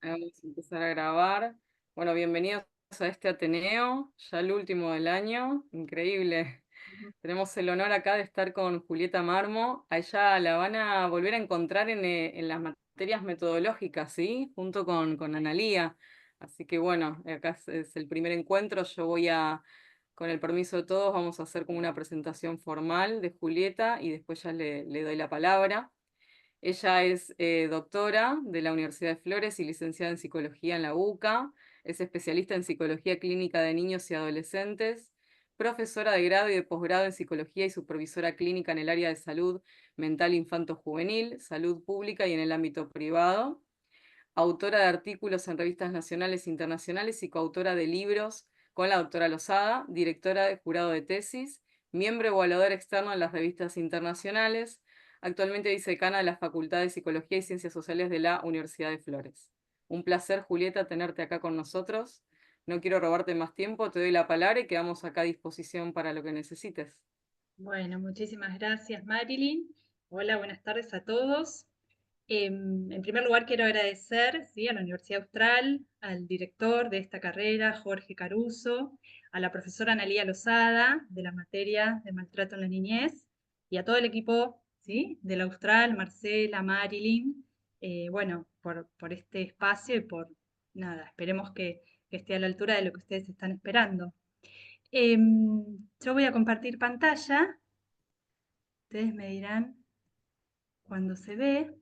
Vamos a empezar a grabar. Bueno, bienvenidos a este Ateneo, ya el último del año. Increíble. Ujú. Tenemos el honor acá de estar con Julieta Marmo. A ella la van a volver a encontrar en las materias metodológicas, ¿sí? Junto con Analía. Así que bueno, acá es el primer encuentro. Con el permiso de todos, vamos a hacer como una presentación formal de Julieta y después ya le doy la palabra. Ella es doctora de la Universidad de Flores y licenciada en psicología en la UCA. Es especialista en psicología clínica de niños y adolescentes, profesora de grado y de posgrado en psicología y supervisora clínica en el área de salud mental infanto-juvenil, salud pública y en el ámbito privado. Autora de artículos en revistas nacionales e internacionales y coautora de libros con la doctora Lozada, directora de jurado de tesis, miembro evaluador externo en las revistas internacionales, actualmente vicedecana de la Facultad de Psicología y Ciencias Sociales de la Universidad de Flores. Un placer, Julieta, tenerte acá con nosotros. No quiero robarte más tiempo, te doy la palabra y quedamos acá a disposición para lo que necesites. Bueno, muchísimas gracias, Marilyn. Hola, buenas tardes a todos. En primer lugar, quiero agradecer, ¿sí?, a la Universidad Austral, al director de esta carrera, Jorge Caruso, a la profesora Analía Lozada, de la materia de maltrato en la niñez, y a todo el equipo, ¿sí?, de la Austral, Marcela, Marilyn, bueno, por este espacio y por nada, esperemos que esté a la altura de lo que ustedes están esperando. Yo voy a compartir pantalla. Ustedes me dirán cuando se ve.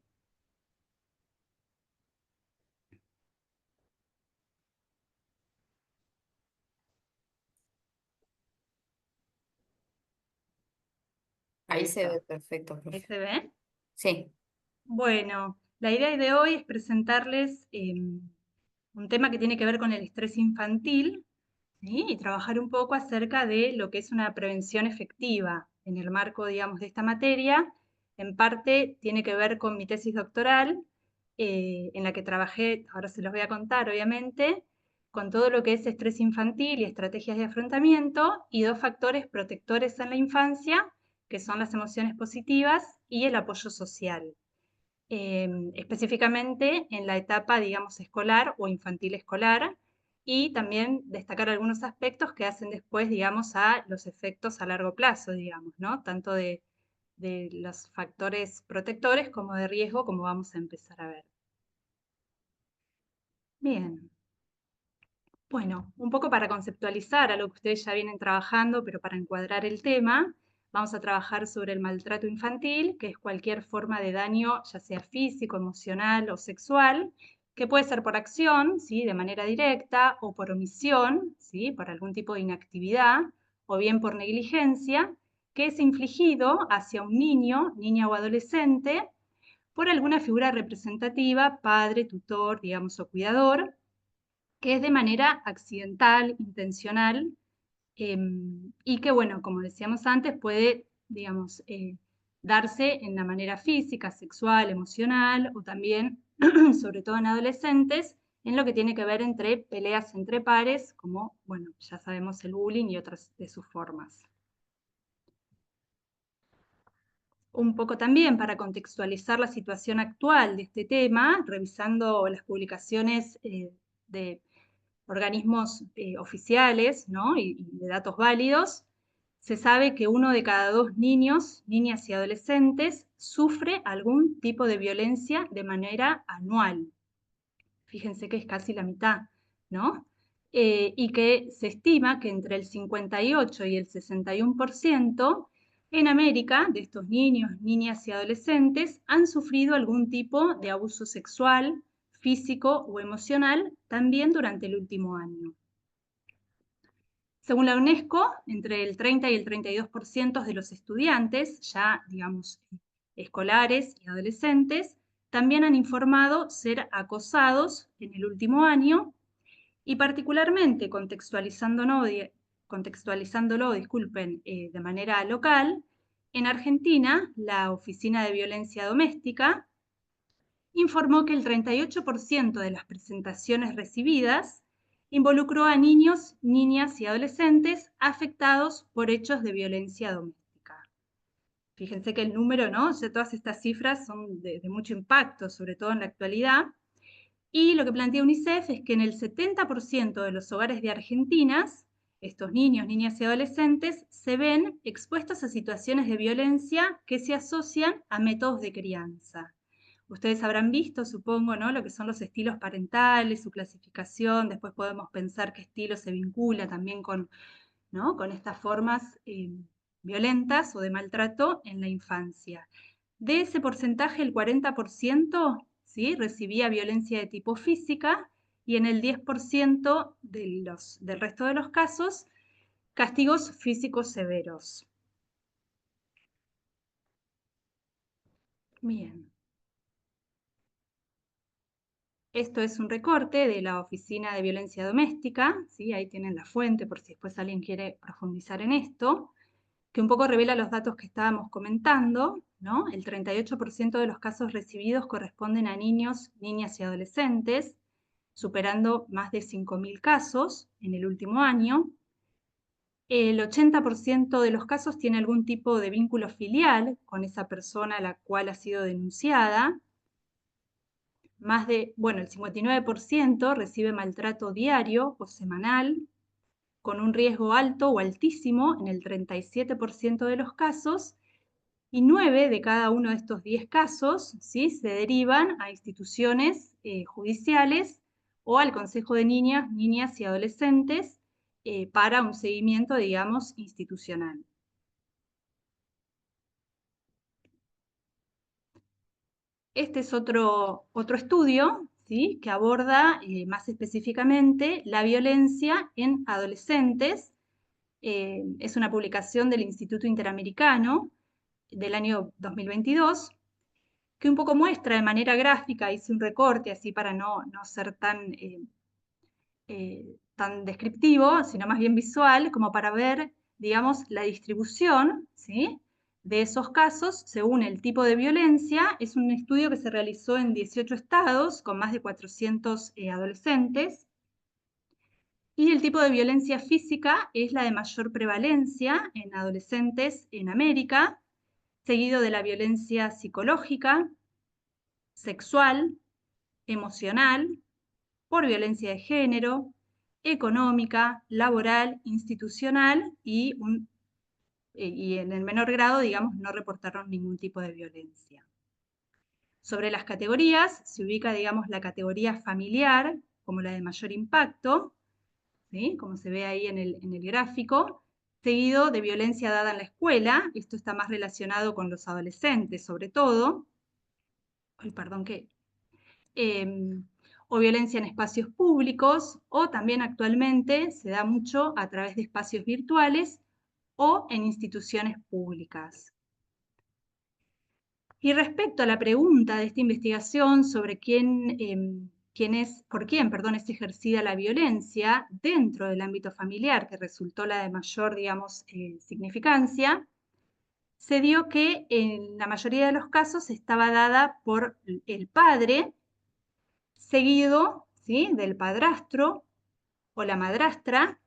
Ahí Ahí se ve está. perfecto, ¿Ahí profe. se ve? Sí, Bueno, la idea de hoy es presentarles un tema que tiene que ver con el estrés infantil, ¿sí?, y trabajar un poco acerca de lo que es una prevención efectiva en el marco, digamos, de esta materia. En parte tiene que ver con mi tesis doctoral, en la que trabajé, ahora se los voy a contar, obviamente, con todo lo que es estrés infantil y estrategias de afrontamiento, y dos factores protectores en la infancia, que son las emociones positivas y el apoyo social. Específicamente en la etapa, digamos, escolar o infantil escolar, y también destacar algunos aspectos que hacen después, digamos, a los efectos a largo plazo, digamos, ¿no? Tanto de los factores protectores como de riesgo, como vamos a empezar a ver. Bien. Bueno, un poco para conceptualizar algo que ustedes ya vienen trabajando, pero para encuadrar el tema, vamos a trabajar sobre el maltrato infantil, que es cualquier forma de daño, ya sea físico, emocional o sexual, que puede ser por acción, ¿sí?, de manera directa, o por omisión, ¿sí?, por algún tipo de inactividad, o bien por negligencia, que es infligido hacia un niño, niña o adolescente por alguna figura representativa, padre, tutor, digamos, o cuidador, que es de manera accidental, intencional, y que, bueno, como decíamos antes, puede, digamos, darse en la manera física, sexual, emocional, o también, sobre todo en adolescentes, en lo que tiene que ver entre peleas entre pares, como, bueno, ya sabemos, el bullying y otras de sus formas. Un poco también para contextualizar la situación actual de este tema, revisando las publicaciones de organismos oficiales, ¿no?, y de datos válidos, se sabe que 1 de cada 2 niños, niñas y adolescentes sufre algún tipo de violencia de manera anual. Fíjense que es casi la mitad, ¿no? Y que se estima que entre el 58 y el 61% en América de estos niños, niñas y adolescentes han sufrido algún tipo de abuso sexual, físico o emocional también durante el último año. Según la UNESCO, entre el 30 y el 32% de los estudiantes, ya digamos escolares y adolescentes, también han informado ser acosados en el último año, y particularmente contextualizándolo, disculpen, de manera local, en Argentina, la Oficina de Violencia Doméstica informó que el 38% de las presentaciones recibidas involucró a niños, niñas y adolescentes afectados por hechos de violencia doméstica. Fíjense que el número, ¿no?, ya todas estas cifras son de mucho impacto, sobre todo en la actualidad. Y lo que plantea UNICEF es que en el 70% de los hogares de Argentinas, estos niños, niñas y adolescentes se ven expuestos a situaciones de violencia que se asocian a métodos de crianza. Ustedes habrán visto, supongo, ¿no?, lo que son los estilos parentales, su clasificación. Después podemos pensar qué estilo se vincula también con, ¿no?, con estas formas violentas o de maltrato en la infancia. De ese porcentaje, el 40%, ¿sí?, recibía violencia de tipo física, y en el 10% del resto de los casos, castigos físicos severos. Bien. Esto es un recorte de la Oficina de Violencia Doméstica, ¿sí? Ahí tienen la fuente por si después alguien quiere profundizar en esto, que un poco revela los datos que estábamos comentando, ¿no? El 38% de los casos recibidos corresponden a niños, niñas y adolescentes, superando más de 5.000 casos en el último año. El 80% de los casos tiene algún tipo de vínculo filial con esa persona a la cual ha sido denunciada. El 59% recibe maltrato diario o semanal, con un riesgo alto o altísimo en el 37% de los casos, y 9 de cada uno de estos 10 casos, ¿sí?, se derivan a instituciones judiciales o al Consejo de Niñas y Adolescentes para un seguimiento, digamos, institucional. Este es otro estudio, ¿sí?, que aborda más específicamente la violencia en adolescentes. Es una publicación del Instituto Interamericano del año 2022, que un poco muestra de manera gráfica. Hice un recorte así para no ser tan descriptivo, sino más bien visual, como para ver, digamos, la distribución, ¿sí?, de esos casos según el tipo de violencia. Es un estudio que se realizó en 18 estados con más de 400 adolescentes. Y el tipo de violencia física es la de mayor prevalencia en adolescentes en América, seguido de la violencia psicológica, sexual, emocional, por violencia de género, económica, laboral, institucional, y en el menor grado, digamos, no reportaron ningún tipo de violencia. Sobre las categorías, se ubica, digamos, la categoría familiar como la de mayor impacto, ¿sí?, como se ve ahí en el gráfico, seguido de violencia dada en la escuela. Esto está más relacionado con los adolescentes, sobre todo. O violencia en espacios públicos, o también actualmente se da mucho a través de espacios virtuales o en instituciones públicas. Y respecto a la pregunta de esta investigación sobre por quién es ejercida la violencia dentro del ámbito familiar, que resultó la de mayor, digamos, significancia, se dio que en la mayoría de los casos estaba dada por el padre, seguido, ¿sí?, del padrastro o la madrastra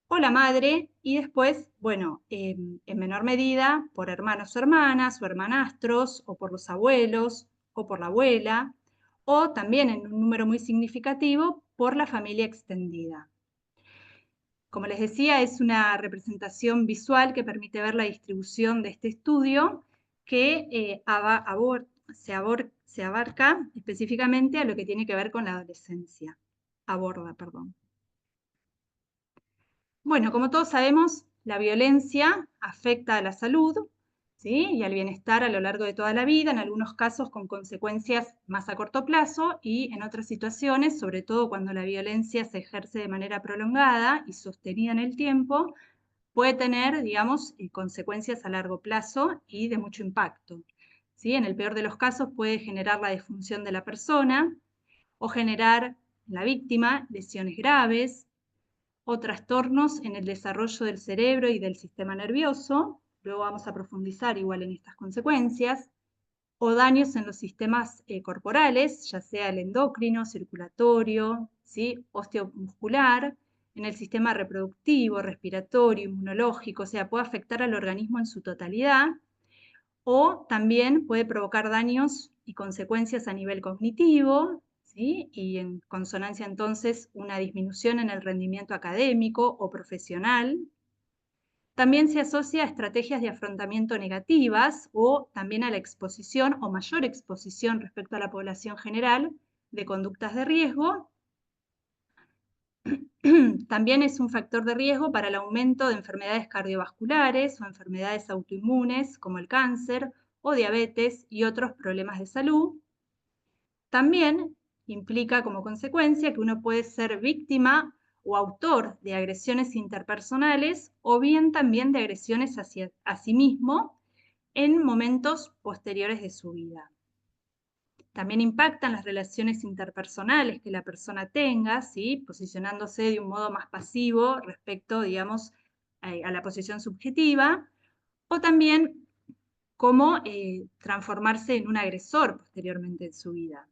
o la madre, y después, bueno, en menor medida por hermanos o hermanas o hermanastros, o por los abuelos o por la abuela, o también en un número muy significativo por la familia extendida. Como les decía, es una representación visual que permite ver la distribución de este estudio, que se abarca específicamente a lo que tiene que ver con la adolescencia. Aborda, perdón. Bueno, como todos sabemos, la violencia afecta a la salud, ¿sí?, y al bienestar a lo largo de toda la vida, en algunos casos con consecuencias más a corto plazo, y en otras situaciones, sobre todo cuando la violencia se ejerce de manera prolongada y sostenida en el tiempo, puede tener, digamos, consecuencias a largo plazo y de mucho impacto, ¿sí? En el peor de los casos puede generar la disfunción de la persona o generar en la víctima lesiones graves o trastornos en el desarrollo del cerebro y del sistema nervioso. Luego vamos a profundizar igual en estas consecuencias, o daños en los sistemas corporales, ya sea el endocrino, circulatorio, ¿sí?, osteomuscular, en el sistema reproductivo, respiratorio, inmunológico. O sea, puede afectar al organismo en su totalidad, o también puede provocar daños y consecuencias a nivel cognitivo, ¿sí? Y en consonancia entonces una disminución en el rendimiento académico o profesional. También se asocia a estrategias de afrontamiento negativas o también a la exposición o mayor exposición respecto a la población general de conductas de riesgo. También es un factor de riesgo para el aumento de enfermedades cardiovasculares o enfermedades autoinmunes como el cáncer o diabetes y otros problemas de salud. También implica como consecuencia que uno puede ser víctima o autor de agresiones interpersonales o bien también de agresiones hacia a sí mismo en momentos posteriores de su vida. También impactan las relaciones interpersonales que la persona tenga, ¿sí? Posicionándose de un modo más pasivo respecto, digamos, a la posición subjetiva, o también cómo transformarse en un agresor posteriormente en su vida.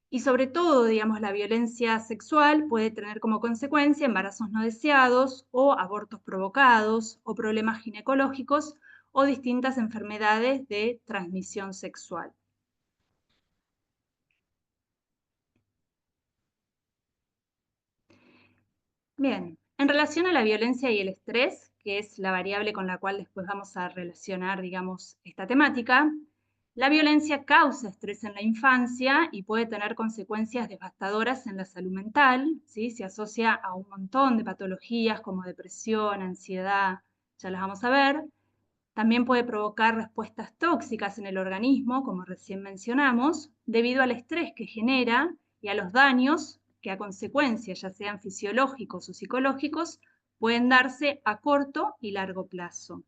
Y sobre todo, digamos, la violencia sexual puede tener como consecuencia embarazos no deseados o abortos provocados o problemas ginecológicos o distintas enfermedades de transmisión sexual. Bien, en relación a la violencia y el estrés, que es la variable con la cual después vamos a relacionar, digamos, esta temática, la violencia causa estrés en la infancia y puede tener consecuencias devastadoras en la salud mental, ¿sí? Se asocia a un montón de patologías como depresión, ansiedad, ya las vamos a ver. También puede provocar respuestas tóxicas en el organismo, como recién mencionamos, debido al estrés que genera y a los daños que a consecuencia, ya sean fisiológicos o psicológicos, pueden darse a corto y largo plazo.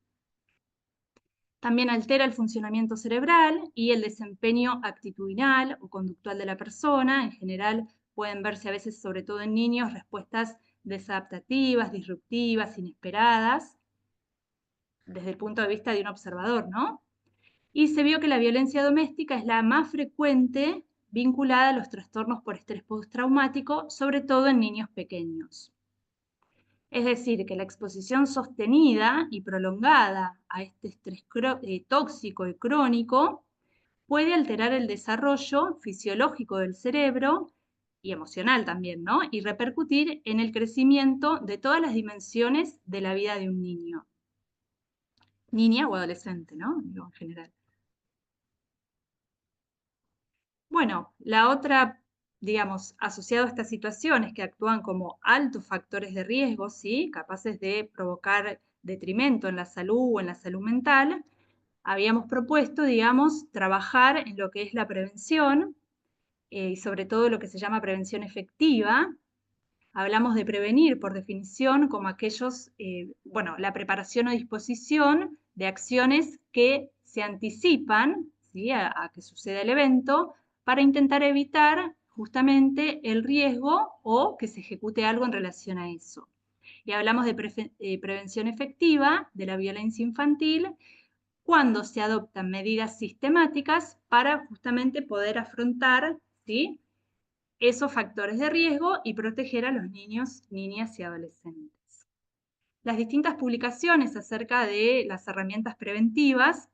También altera el funcionamiento cerebral y el desempeño actitudinal o conductual de la persona. En general pueden verse a veces, sobre todo en niños, respuestas desadaptativas, disruptivas, inesperadas, desde el punto de vista de un observador, ¿no? Y se vio que la violencia doméstica es la más frecuente vinculada a los trastornos por estrés postraumático, sobre todo en niños pequeños. Es decir, que la exposición sostenida y prolongada a este estrés tóxico y crónico puede alterar el desarrollo fisiológico del cerebro y emocional también, ¿no? Y repercutir en el crecimiento de todas las dimensiones de la vida de un niño. Niña o adolescente, ¿no? Digo, en general. Bueno, la otra, digamos, asociado a estas situaciones que actúan como altos factores de riesgo, ¿sí? Capaces de provocar detrimento en la salud o en la salud mental, habíamos propuesto, digamos, trabajar en lo que es la prevención y sobre todo lo que se llama prevención efectiva. Hablamos de prevenir, por definición, como aquellos, bueno, la preparación o disposición de acciones que se anticipan, ¿sí? a que suceda el evento para intentar evitar justamente el riesgo o que se ejecute algo en relación a eso. Y hablamos de prevención efectiva de la violencia infantil cuando se adoptan medidas sistemáticas para justamente poder afrontar, ¿sí? esos factores de riesgo y proteger a los niños, niñas y adolescentes. Las distintas publicaciones acerca de las herramientas preventivas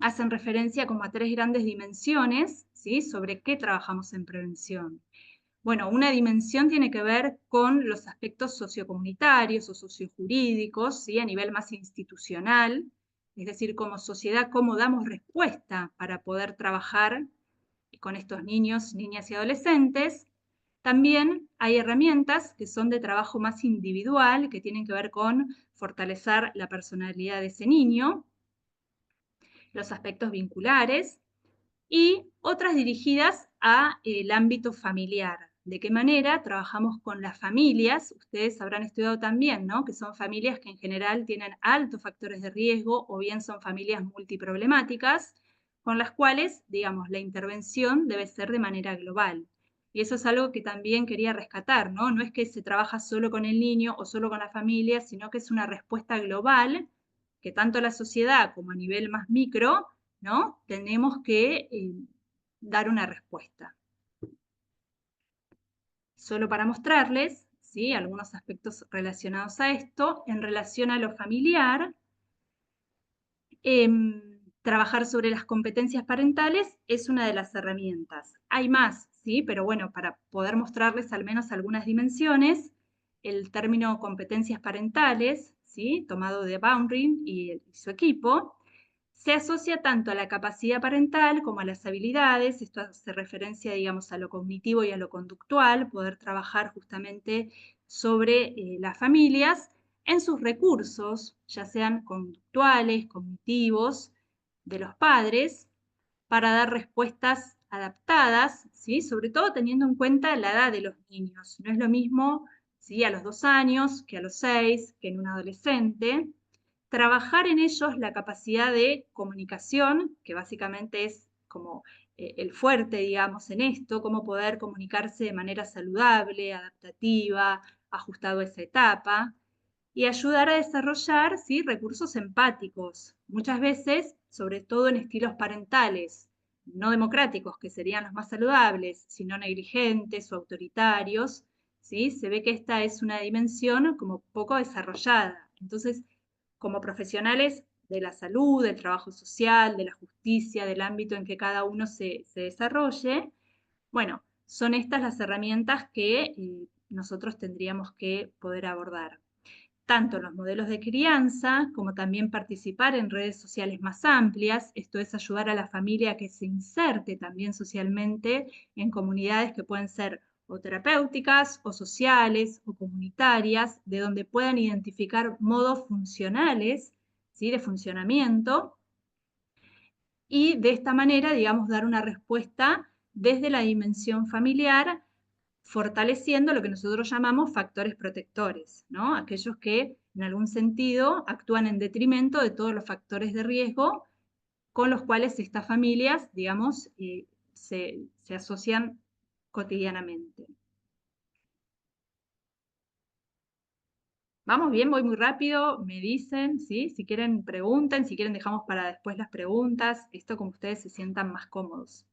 hacen referencia como a tres grandes dimensiones, ¿sí? Sobre qué trabajamos en prevención. Bueno, una dimensión tiene que ver con los aspectos sociocomunitarios o sociojurídicos, ¿sí? A nivel más institucional, es decir, como sociedad, cómo damos respuesta para poder trabajar con estos niños, niñas y adolescentes. También hay herramientas que son de trabajo más individual, que tienen que ver con fortalecer la personalidad de ese niño, los aspectos vinculares, y otras dirigidas al ámbito familiar. ¿De qué manera trabajamos con las familias? Ustedes habrán estudiado también, ¿no? Que son familias que en general tienen altos factores de riesgo o bien son familias multiproblemáticas, con las cuales, digamos, la intervención debe ser de manera global. Y eso es algo que también quería rescatar, ¿no? No es que se trabaja solo con el niño o solo con la familia, sino que es una respuesta global que tanto la sociedad como a nivel más micro, ¿no? Tenemos que dar una respuesta. Solo para mostrarles, ¿sí? Algunos aspectos relacionados a esto, en relación a lo familiar, trabajar sobre las competencias parentales es una de las herramientas. Hay más, ¿sí? Pero bueno, para poder mostrarles al menos algunas dimensiones, el término competencias parentales, ¿sí? Tomado de Boundary y su equipo, se asocia tanto a la capacidad parental como a las habilidades. Esto hace referencia, digamos, a lo cognitivo y a lo conductual, poder trabajar justamente sobre las familias en sus recursos, ya sean conductuales, cognitivos, de los padres, para dar respuestas adaptadas, ¿sí? Sobre todo teniendo en cuenta la edad de los niños. No es lo mismo, ¿sí? A los 2 años que a los 6, que en un adolescente. Trabajar en ellos la capacidad de comunicación, que básicamente es como el fuerte, digamos, en esto, cómo poder comunicarse de manera saludable, adaptativa, ajustado a esa etapa, y ayudar a desarrollar, ¿sí? Recursos empáticos, muchas veces, sobre todo en estilos parentales, no democráticos, que serían los más saludables, sino negligentes o autoritarios, ¿sí? Se ve que esta es una dimensión como poco desarrollada. Entonces, como profesionales de la salud, del trabajo social, de la justicia, del ámbito en que cada uno se desarrolle, bueno, son estas las herramientas que nosotros tendríamos que poder abordar tanto los modelos de crianza como también participar en redes sociales más amplias. Esto es ayudar a la familia a que se inserte también socialmente en comunidades que pueden ser o terapéuticas o sociales o comunitarias, de donde puedan identificar modos funcionales, ¿sí? De funcionamiento y de esta manera, digamos, dar una respuesta desde la dimensión familiar, fortaleciendo lo que nosotros llamamos factores protectores, ¿no? Aquellos que en algún sentido actúan en detrimento de todos los factores de riesgo con los cuales estas familias, digamos, se asocian cotidianamente. ¿Vamos bien? ¿Voy muy rápido? Me dicen, ¿sí? Si quieren pregunten, si quieren dejamos para después las preguntas, esto como ustedes se sientan más cómodos.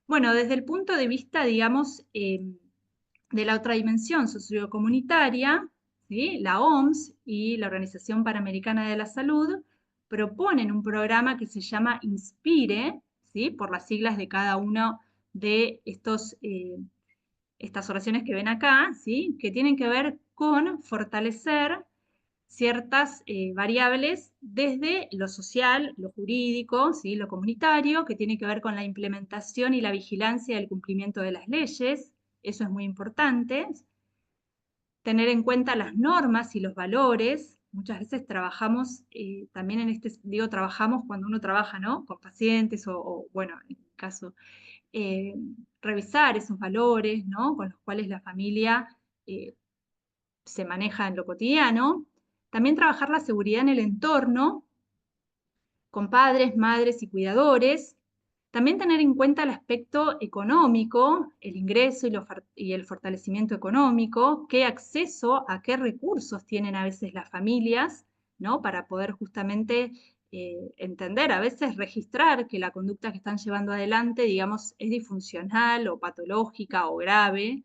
Bueno, desde el punto de vista, digamos, de la otra dimensión sociocomunitaria, ¿sí? La OMS y la Organización Panamericana de la Salud proponen un programa que se llama INSPIRE, ¿sí? Por las siglas de cada uno de estas oraciones que ven acá, ¿sí? Que tienen que ver con fortalecer ciertas variables desde lo social, lo jurídico, ¿sí? Lo comunitario, que tiene que ver con la implementación y la vigilancia del cumplimiento de las leyes. Eso es muy importante. Tener en cuenta las normas y los valores. Muchas veces trabajamos también en este, digo, trabajamos cuando uno trabaja, ¿no? Con pacientes o bueno, en el caso, eh, revisar esos valores, ¿no? Con los cuales la familia se maneja en lo cotidiano. También trabajar la seguridad en el entorno, con padres, madres y cuidadores. También tener en cuenta el aspecto económico, el ingreso y el fortalecimiento económico, qué acceso a qué recursos tienen a veces las familias, ¿no? Para poder justamente entender, a veces registrar que la conducta que están llevando adelante, digamos, es disfuncional o patológica o grave,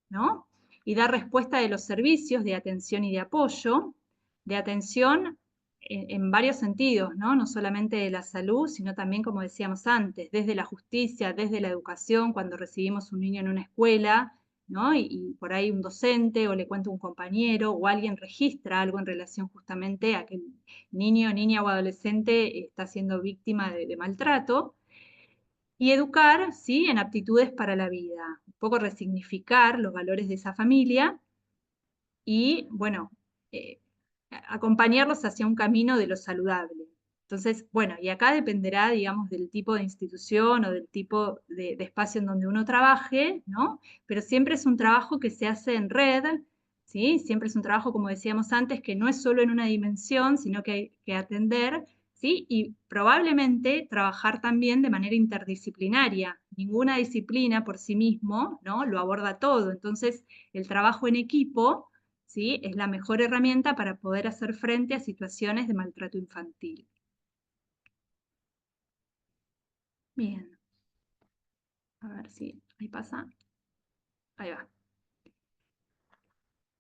¿no? Y dar respuesta de los servicios de atención y de atención en varios sentidos, ¿no? No solamente de la salud, sino también, como decíamos antes, desde la justicia, desde la educación, cuando recibimos un niño en una escuela, ¿no? Y por ahí un docente o le cuenta un compañero o alguien registra algo en relación justamente a que el niño, niña o adolescente está siendo víctima de maltrato. Y educar, ¿sí? En aptitudes para la vida, un poco resignificar los valores de esa familia y, bueno, eh, acompañarlos hacia un camino de lo saludable. Entonces, bueno, y acá dependerá, digamos, del tipo de institución o del tipo de espacio en donde uno trabaje, ¿no? Pero siempre es un trabajo que se hace en red, ¿sí? Siempre es un trabajo, como decíamos antes, que no es solo en una dimensión, sino que hay que atender, ¿sí? Y probablemente trabajar también de manera interdisciplinaria. Ninguna disciplina por sí mismo, ¿no? Lo aborda todo. Entonces, el trabajo en equipo, ¿sí? Es la mejor herramienta para poder hacer frente a situaciones de maltrato infantil. Bien. A ver si ahí pasa. Ahí va.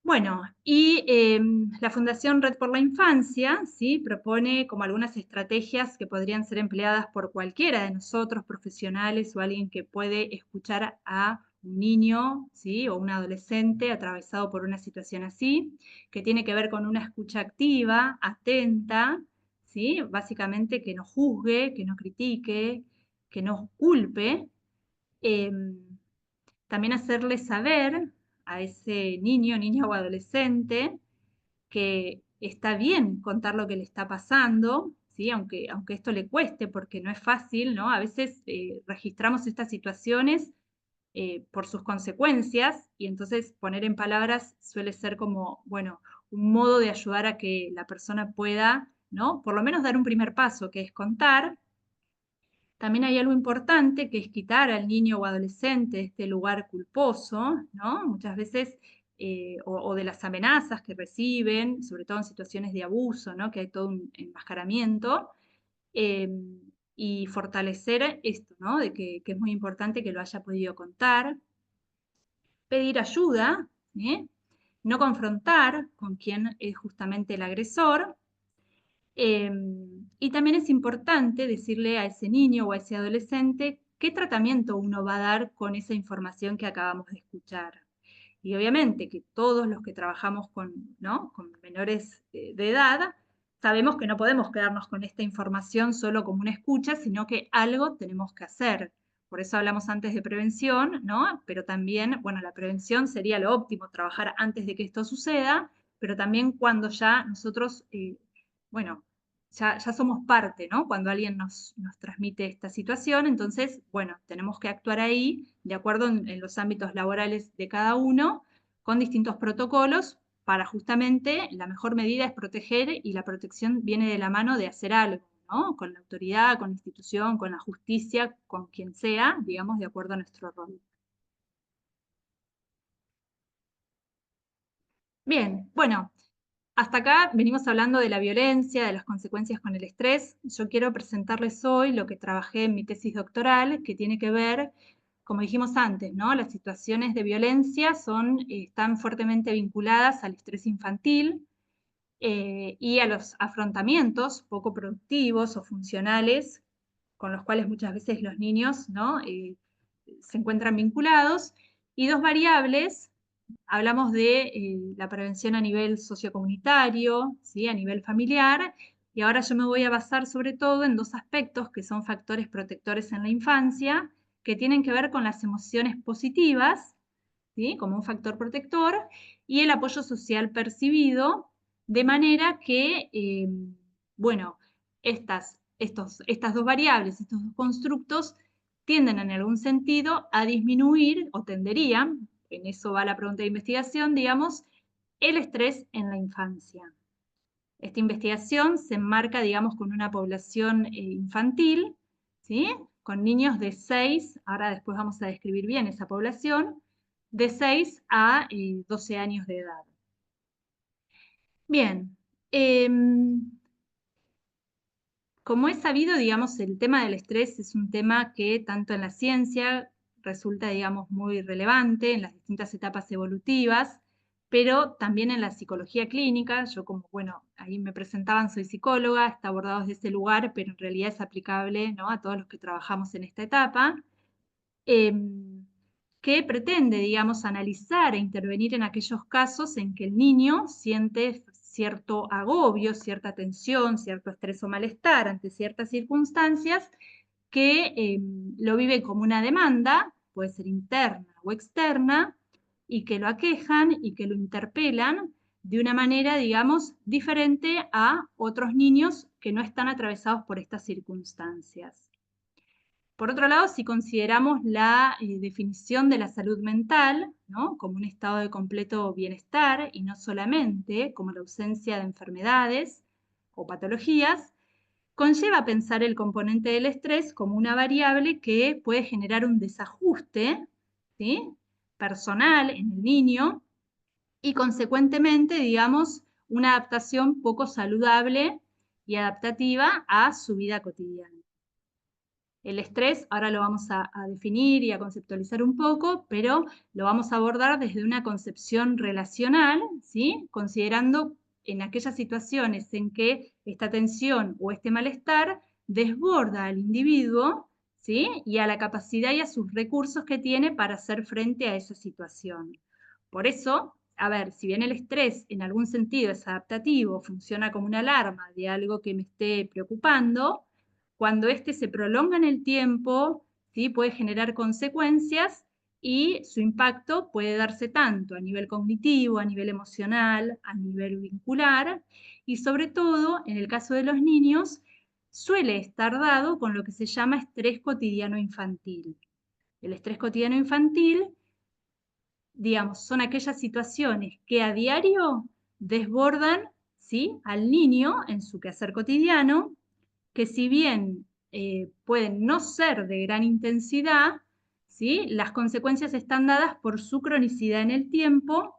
Bueno, y la Fundación Red por la Infancia, ¿sí?, propone como algunas estrategias que podrían ser empleadas por cualquiera de nosotros, profesionales o alguien que puede escuchar a un niño, ¿sí?, o un adolescente atravesado por una situación así, que tiene que ver con una escucha activa, atenta, ¿sí?, básicamente que no juzgue, que no critique, que no culpe. También hacerle saber a ese niño, niña o adolescente que está bien contar lo que le está pasando, ¿sí? Aunque esto le cueste, porque no es fácil, ¿no? A veces registramos estas situaciones por sus consecuencias y entonces poner en palabras suele ser como, bueno, un modo de ayudar a que la persona pueda, ¿no?, por lo menos dar un primer paso, que es contar. También hay algo importante que es quitar al niño o adolescente de este lugar culposo, ¿no? Muchas veces, o de las amenazas que reciben, sobre todo en situaciones de abuso, ¿no?, que hay todo un enmascaramiento, y fortalecer esto, ¿no?, de que es muy importante que lo haya podido contar. Pedir ayuda, ¿eh? No confrontar con quien es justamente el agresor. Y también es importante decirle a ese niño o a ese adolescente qué tratamiento uno va a dar con esa información que acabamos de escuchar. Y obviamente que todos los que trabajamos con, ¿no?, con menores de edad, sabemos que no podemos quedarnos con esta información solo como una escucha, sino que algo tenemos que hacer. Por eso hablamos antes de prevención, ¿no? Pero también, bueno, la prevención sería lo óptimo, trabajar antes de que esto suceda, pero también cuando ya nosotros, bueno, ya somos parte, ¿no? Cuando alguien nos transmite esta situación, entonces, bueno, tenemos que actuar ahí de acuerdo en los ámbitos laborales de cada uno, con distintos protocolos, para justamente la mejor medida es proteger y la protección viene de la mano de hacer algo, ¿no? Con la autoridad, con la institución, con la justicia, con quien sea, digamos, de acuerdo a nuestro rol. Bien, bueno, hasta acá venimos hablando de la violencia, de las consecuencias con el estrés. Yo quiero presentarles hoy lo que trabajé en mi tesis doctoral, que tiene que ver, como dijimos antes, ¿no? Las situaciones de violencia están fuertemente vinculadas al estrés infantil y a los afrontamientos poco productivos o funcionales con los cuales muchas veces los niños, ¿no?, se encuentran vinculados. Y dos variables. Hablamos de la prevención a nivel sociocomunitario, ¿sí?, a nivel familiar, y ahora yo me voy a basar sobre todo en dos aspectos que son factores protectores en la infancia, que tienen que ver con las emociones positivas, ¿sí?, como un factor protector, y el apoyo social percibido, de manera que, bueno, estas dos variables, estos dos constructos, tienden en algún sentido a disminuir o tenderían, en eso va la pregunta de investigación, digamos, el estrés en la infancia. Esta investigación se enmarca, digamos, con una población infantil, ¿sí?, con niños de 6, ahora después vamos a describir bien esa población, de 6 a 12 años de edad. Bien, como es sabido, digamos, el tema del estrés es un tema que tanto en la ciencia resulta, digamos, muy relevante en las distintas etapas evolutivas, pero también en la psicología clínica. Yo como, bueno, ahí me presentaban, soy psicóloga, está abordado desde ese lugar, pero en realidad es aplicable, ¿no?, a todos los que trabajamos en esta etapa, que pretende, digamos, analizar e intervenir en aquellos casos en que el niño siente cierto agobio, cierta tensión, cierto estrés o malestar ante ciertas circunstancias que lo vive como una demanda, puede ser interna o externa, y que lo aquejan y que lo interpelan de una manera, digamos, diferente a otros niños que no están atravesados por estas circunstancias. Por otro lado, si consideramos la definición de la salud mental, ¿no?, como un estado de completo bienestar y no solamente como la ausencia de enfermedades o patologías, conlleva pensar el componente del estrés como una variable que puede generar un desajuste, ¿sí?, personal en el niño y consecuentemente, digamos, una adaptación poco saludable y adaptativa a su vida cotidiana. El estrés, ahora lo vamos a definir y a conceptualizar un poco, pero lo vamos a abordar desde una concepción relacional, ¿sí? Considerando en aquellas situaciones en que esta tensión o este malestar desborda al individuo, ¿sí? Y a la capacidad y a sus recursos que tiene para hacer frente a esa situación. Por eso, a ver, si bien el estrés en algún sentido es adaptativo, funciona como una alarma de algo que me esté preocupando, cuando este se prolonga en el tiempo, ¿sí? Puede generar consecuencias y su impacto puede darse tanto a nivel cognitivo, a nivel emocional, a nivel vincular y sobre todo, en el caso de los niños, suele estar dado con lo que se llama estrés cotidiano infantil. El estrés cotidiano infantil, digamos, son aquellas situaciones que a diario desbordan, ¿sí? Al niño en su quehacer cotidiano, que si bien pueden no ser de gran intensidad, ¿sí? Las consecuencias están dadas por su cronicidad en el tiempo,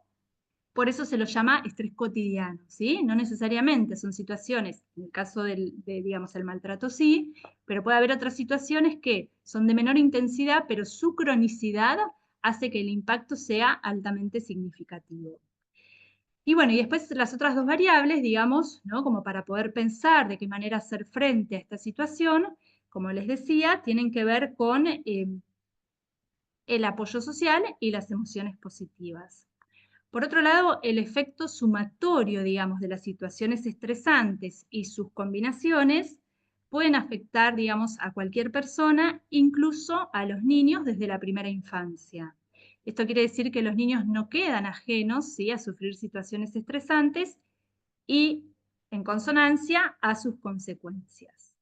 por eso se lo llama estrés cotidiano, ¿sí? No necesariamente son situaciones, en el caso digamos, el maltrato sí, pero puede haber otras situaciones que son de menor intensidad, pero su cronicidad hace que el impacto sea altamente significativo. Y bueno, y después las otras dos variables, digamos, ¿no? Como para poder pensar de qué manera hacer frente a esta situación, como les decía, tienen que ver con el apoyo social y las emociones positivas. Por otro lado, el efecto sumatorio, digamos, de las situaciones estresantes y sus combinaciones pueden afectar, digamos, a cualquier persona, incluso a los niños desde la primera infancia. Esto quiere decir que los niños no quedan ajenos, ¿sí? A sufrir situaciones estresantes y, en consonancia, a sus consecuencias.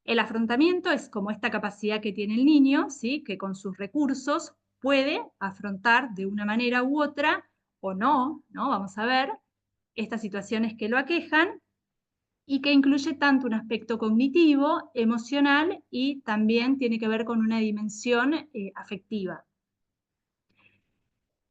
El afrontamiento es como esta capacidad que tiene el niño, ¿sí? Que con sus recursos puede afrontar de una manera u otra, o no, ¿no? Vamos a ver, estas situaciones que lo aquejan y que incluye tanto un aspecto cognitivo, emocional y también tiene que ver con una dimensión afectiva.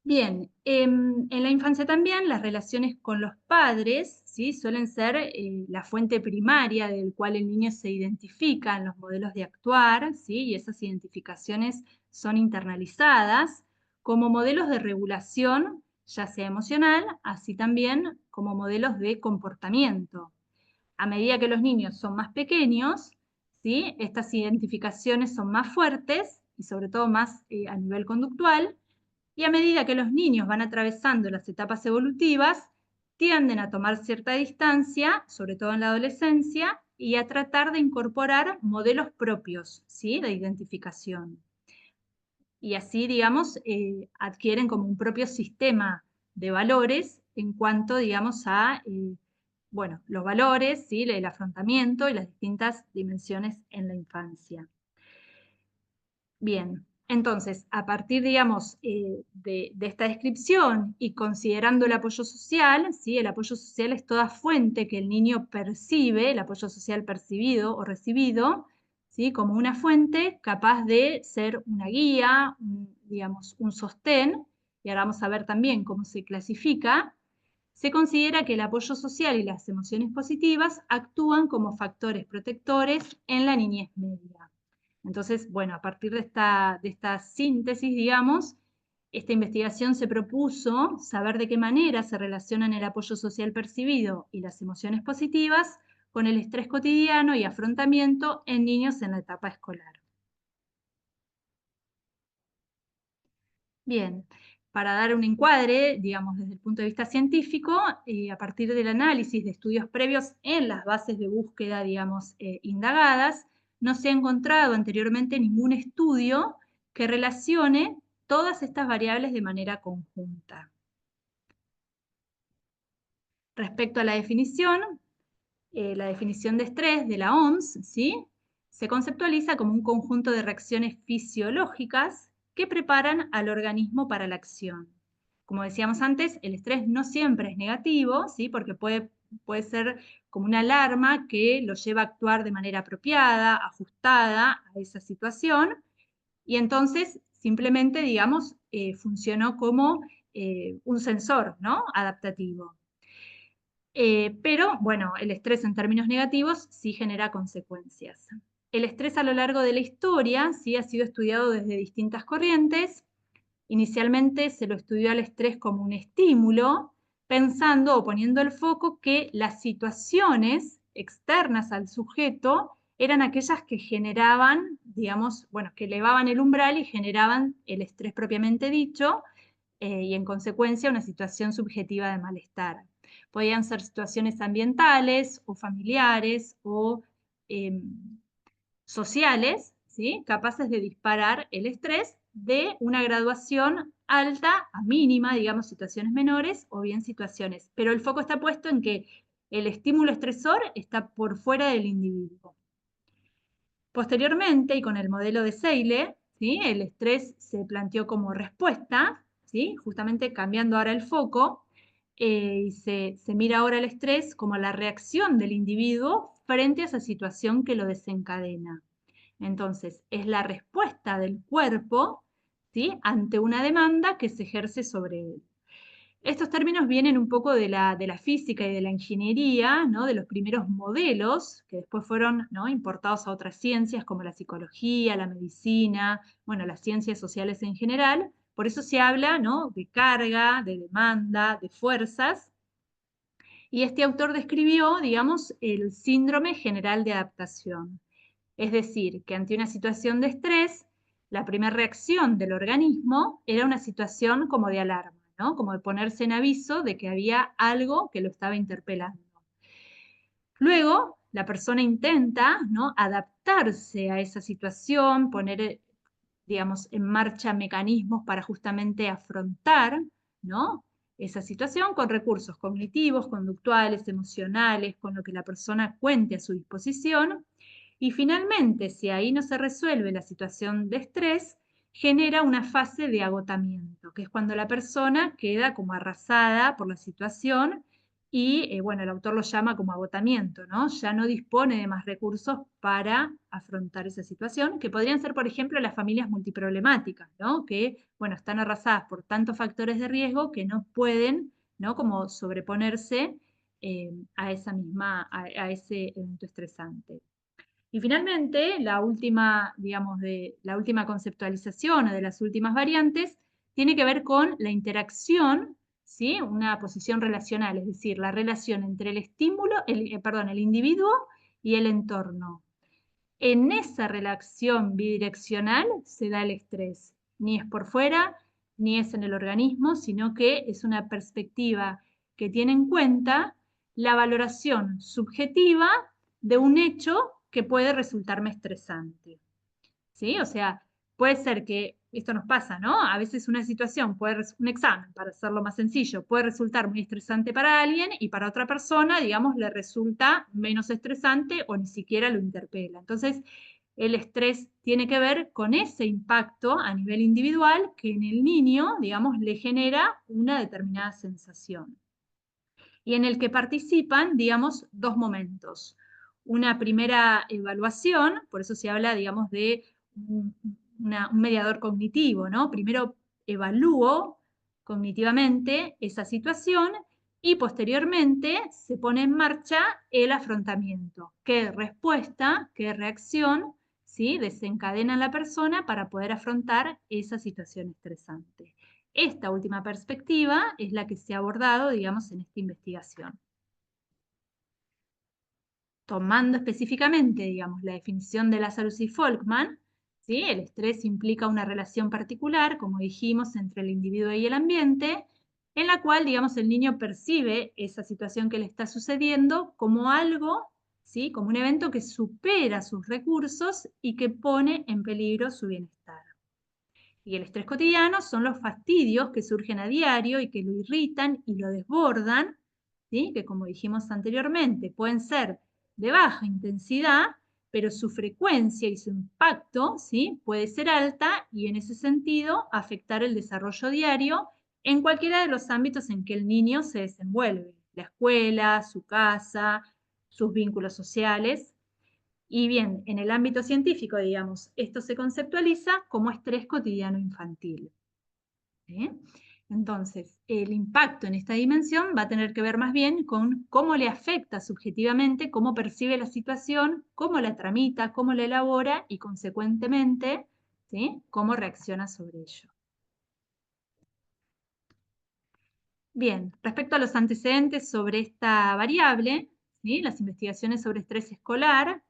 Bien, en la infancia también las relaciones con los padres, ¿sí? Suelen ser la fuente primaria del cual el niño se identifica en los modelos de actuar, ¿sí? Y esas identificaciones son internalizadas como modelos de regulación, ya sea emocional, así también como modelos de comportamiento. A medida que los niños son más pequeños, ¿sí? Estas identificaciones son más fuertes y sobre todo más a nivel conductual. Y a medida que los niños van atravesando las etapas evolutivas, tienden a tomar cierta distancia, sobre todo en la adolescencia, y a tratar de incorporar modelos propios, ¿sí? De identificación. Y así, digamos, adquieren como un propio sistema de valores en cuanto, digamos, a, bueno, los valores, ¿sí? El afrontamiento y las distintas dimensiones en la infancia. Bien, entonces, a partir, digamos, de esta descripción y considerando el apoyo social, ¿sí? El apoyo social es toda fuente que el niño percibe, el apoyo social percibido o recibido, ¿sí? Como una fuente capaz de ser una guía, digamos, un sostén, y ahora vamos a ver también cómo se clasifica. Se considera que el apoyo social y las emociones positivas actúan como factores protectores en la niñez media. Entonces, bueno, a partir de esta síntesis, digamos, esta investigación se propuso saber de qué manera se relacionan el apoyo social percibido y las emociones positivas con el estrés cotidiano y afrontamiento en niños en la etapa escolar. Bien, para dar un encuadre, digamos, desde el punto de vista científico, a partir del análisis de estudios previos en las bases de búsqueda, digamos, indagadas, no se ha encontrado anteriormente ningún estudio que relacione todas estas variables de manera conjunta. Respecto a la definición de estrés de la OMS, ¿sí? Se conceptualiza como un conjunto de reacciones fisiológicas que preparan al organismo para la acción. Como decíamos antes, el estrés no siempre es negativo, ¿sí? Porque puede ser como una alarma que lo lleva a actuar de manera apropiada, ajustada a esa situación, y entonces simplemente, digamos, funcionó como un sensor, ¿no? Adaptativo. Pero, bueno, el estrés en términos negativos sí genera consecuencias. El estrés a lo largo de la historia, ¿sí?, ha sido estudiado desde distintas corrientes. Inicialmente se lo estudió al estrés como un estímulo, pensando o poniendo el foco que las situaciones externas al sujeto eran aquellas que generaban, digamos, bueno, que elevaban el umbral y generaban el estrés propiamente dicho, y en consecuencia una situación subjetiva de malestar. Podían ser situaciones ambientales o familiares o em, sociales, ¿sí?, capaces de disparar el estrés de una graduación alta a mínima, digamos, situaciones menores o bien situaciones. Pero el foco está puesto en que el estímulo estresor está por fuera del individuo. Posteriormente, y con el modelo de Seyle, ¿sí?, el estrés se planteó como respuesta, ¿sí?, justamente cambiando ahora el foco, y se mira ahora el estrés como la reacción del individuo frente a esa situación que lo desencadena. Entonces, es la respuesta del cuerpo, ¿sí?, ante una demanda que se ejerce sobre él. Estos términos vienen un poco de la física y de la ingeniería, ¿no?, de los primeros modelos que después fueron, ¿no?, importados a otras ciencias como la psicología, la medicina, bueno, las ciencias sociales en general. Por eso se habla, ¿no?, de carga, de demanda, de fuerzas. Y este autor describió, digamos, el síndrome general de adaptación. Es decir, que ante una situación de estrés, la primera reacción del organismo era una situación como de alarma, ¿no?, como de ponerse en aviso de que había algo que lo estaba interpelando. Luego, la persona intenta, ¿no?, adaptarse a esa situación, poner, digamos, en marcha mecanismos para justamente afrontar, ¿no?, esa situación con recursos cognitivos, conductuales, emocionales, con lo que la persona cuente a su disposición. Y finalmente, si ahí no se resuelve la situación de estrés, genera una fase de agotamiento, que es cuando la persona queda como arrasada por la situación y, bueno, el autor lo llama como agotamiento, ¿no? Ya no dispone de más recursos para afrontar esa situación, que podrían ser, por ejemplo, las familias multiproblemáticas, ¿no?, que, bueno, están arrasadas por tantos factores de riesgo que no pueden, ¿no?, como sobreponerse a a ese evento estresante. Y finalmente, la última, digamos, la última conceptualización o de las últimas variantes tiene que ver con la interacción, ¿sí?, una posición relacional, es decir, la relación entre el estímulo, el individuo y el entorno. En esa relación bidireccional se da el estrés. Ni es por fuera, ni es en el organismo, sino que es una perspectiva que tiene en cuenta la valoración subjetiva de un hecho que puede resultarme estresante. ¿Sí? O sea, puede ser que, esto nos pasa, ¿no? A veces una situación, un examen, para hacerlo más sencillo, puede resultar muy estresante para alguien y para otra persona, digamos, le resulta menos estresante o ni siquiera lo interpela. Entonces, el estrés tiene que ver con ese impacto a nivel individual que en el niño, digamos, le genera una determinada sensación. Y en el que participan, digamos, dos momentos. Una primera evaluación, por eso se habla, digamos, de un, un mediador cognitivo, ¿no? Primero evalúo cognitivamente esa situación y posteriormente se pone en marcha el afrontamiento. ¿Qué respuesta, qué reacción, ¿sí?, desencadena la persona para poder afrontar esa situación estresante? Esta última perspectiva es la que se ha abordado, digamos, en esta investigación. Tomando específicamente, digamos, la definición de Lazarus y Folkman, ¿sí?, el estrés implica una relación particular, como dijimos, entre el individuo y el ambiente, en la cual, digamos, el niño percibe esa situación que le está sucediendo como algo, ¿sí?, como un evento que supera sus recursos y que pone en peligro su bienestar. Y el estrés cotidiano son los fastidios que surgen a diario y que lo irritan y lo desbordan, ¿sí?, que como dijimos anteriormente, pueden ser de baja intensidad, pero su frecuencia y su impacto, ¿sí?, puede ser alta y en ese sentido afectar el desarrollo diario en cualquiera de los ámbitos en que el niño se desenvuelve, la escuela, su casa, sus vínculos sociales. Y bien, en el ámbito científico, digamos, esto se conceptualiza como estrés cotidiano infantil. ¿Sí? Entonces, el impacto en esta dimensión va a tener que ver más bien con cómo le afecta subjetivamente, cómo percibe la situación, cómo la tramita, cómo la elabora y consecuentemente, ¿sí?, cómo reacciona sobre ello. Bien, respecto a los antecedentes sobre esta variable, ¿sí?, las investigaciones sobre estrés escolar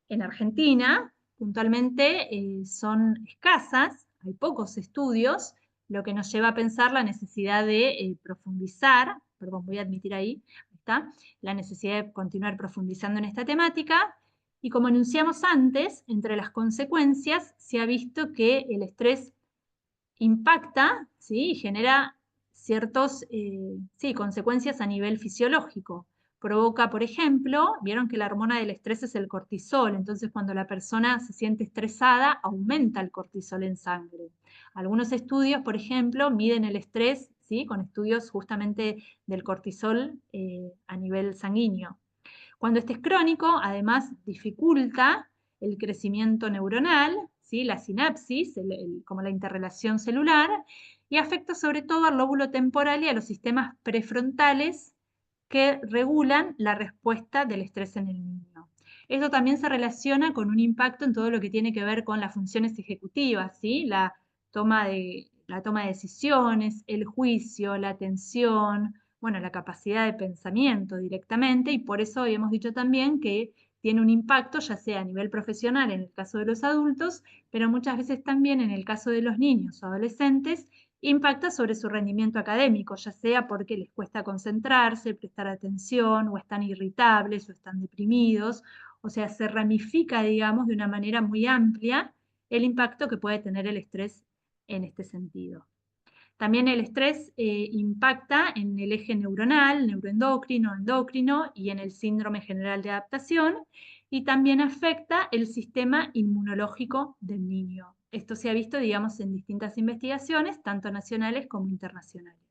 en Argentina puntualmente son escasas, hay pocos estudios, lo que nos lleva a pensar la necesidad de profundizar, perdón, voy a admitir ahí está, la necesidad de continuar profundizando en esta temática. Y como anunciamos antes, entre las consecuencias se ha visto que el estrés impacta, ¿sí?, y genera ciertas consecuencias a nivel fisiológico. Provoca, por ejemplo, vieron que la hormona del estrés es el cortisol, entonces cuando la persona se siente estresada, aumenta el cortisol en sangre. Algunos estudios, por ejemplo, miden el estrés, ¿sí?, con estudios justamente del cortisol a nivel sanguíneo. Cuando este es crónico, además dificulta el crecimiento neuronal, ¿sí?, la sinapsis, como la interrelación celular, y afecta sobre todo al lóbulo temporal y a los sistemas prefrontales que regulan la respuesta del estrés en el niño. Esto también se relaciona con un impacto en todo lo que tiene que ver con las funciones ejecutivas, ¿sí?, la toma de decisiones, el juicio, la atención, bueno, la capacidad de pensamiento directamente, y por eso habíamos dicho también que tiene un impacto, ya sea a nivel profesional en el caso de los adultos, pero muchas veces también en el caso de los niños o adolescentes, impacta sobre su rendimiento académico, ya sea porque les cuesta concentrarse, prestar atención, o están irritables, o están deprimidos, o sea, se ramifica, digamos, de una manera muy amplia el impacto que puede tener el estrés en este sentido. También el estrés impacta en el eje neuronal, neuroendocrino, endocrino y en el síndrome general de adaptación, y también afecta el sistema inmunológico del niño. Esto se ha visto, digamos, en distintas investigaciones, tanto nacionales como internacionales.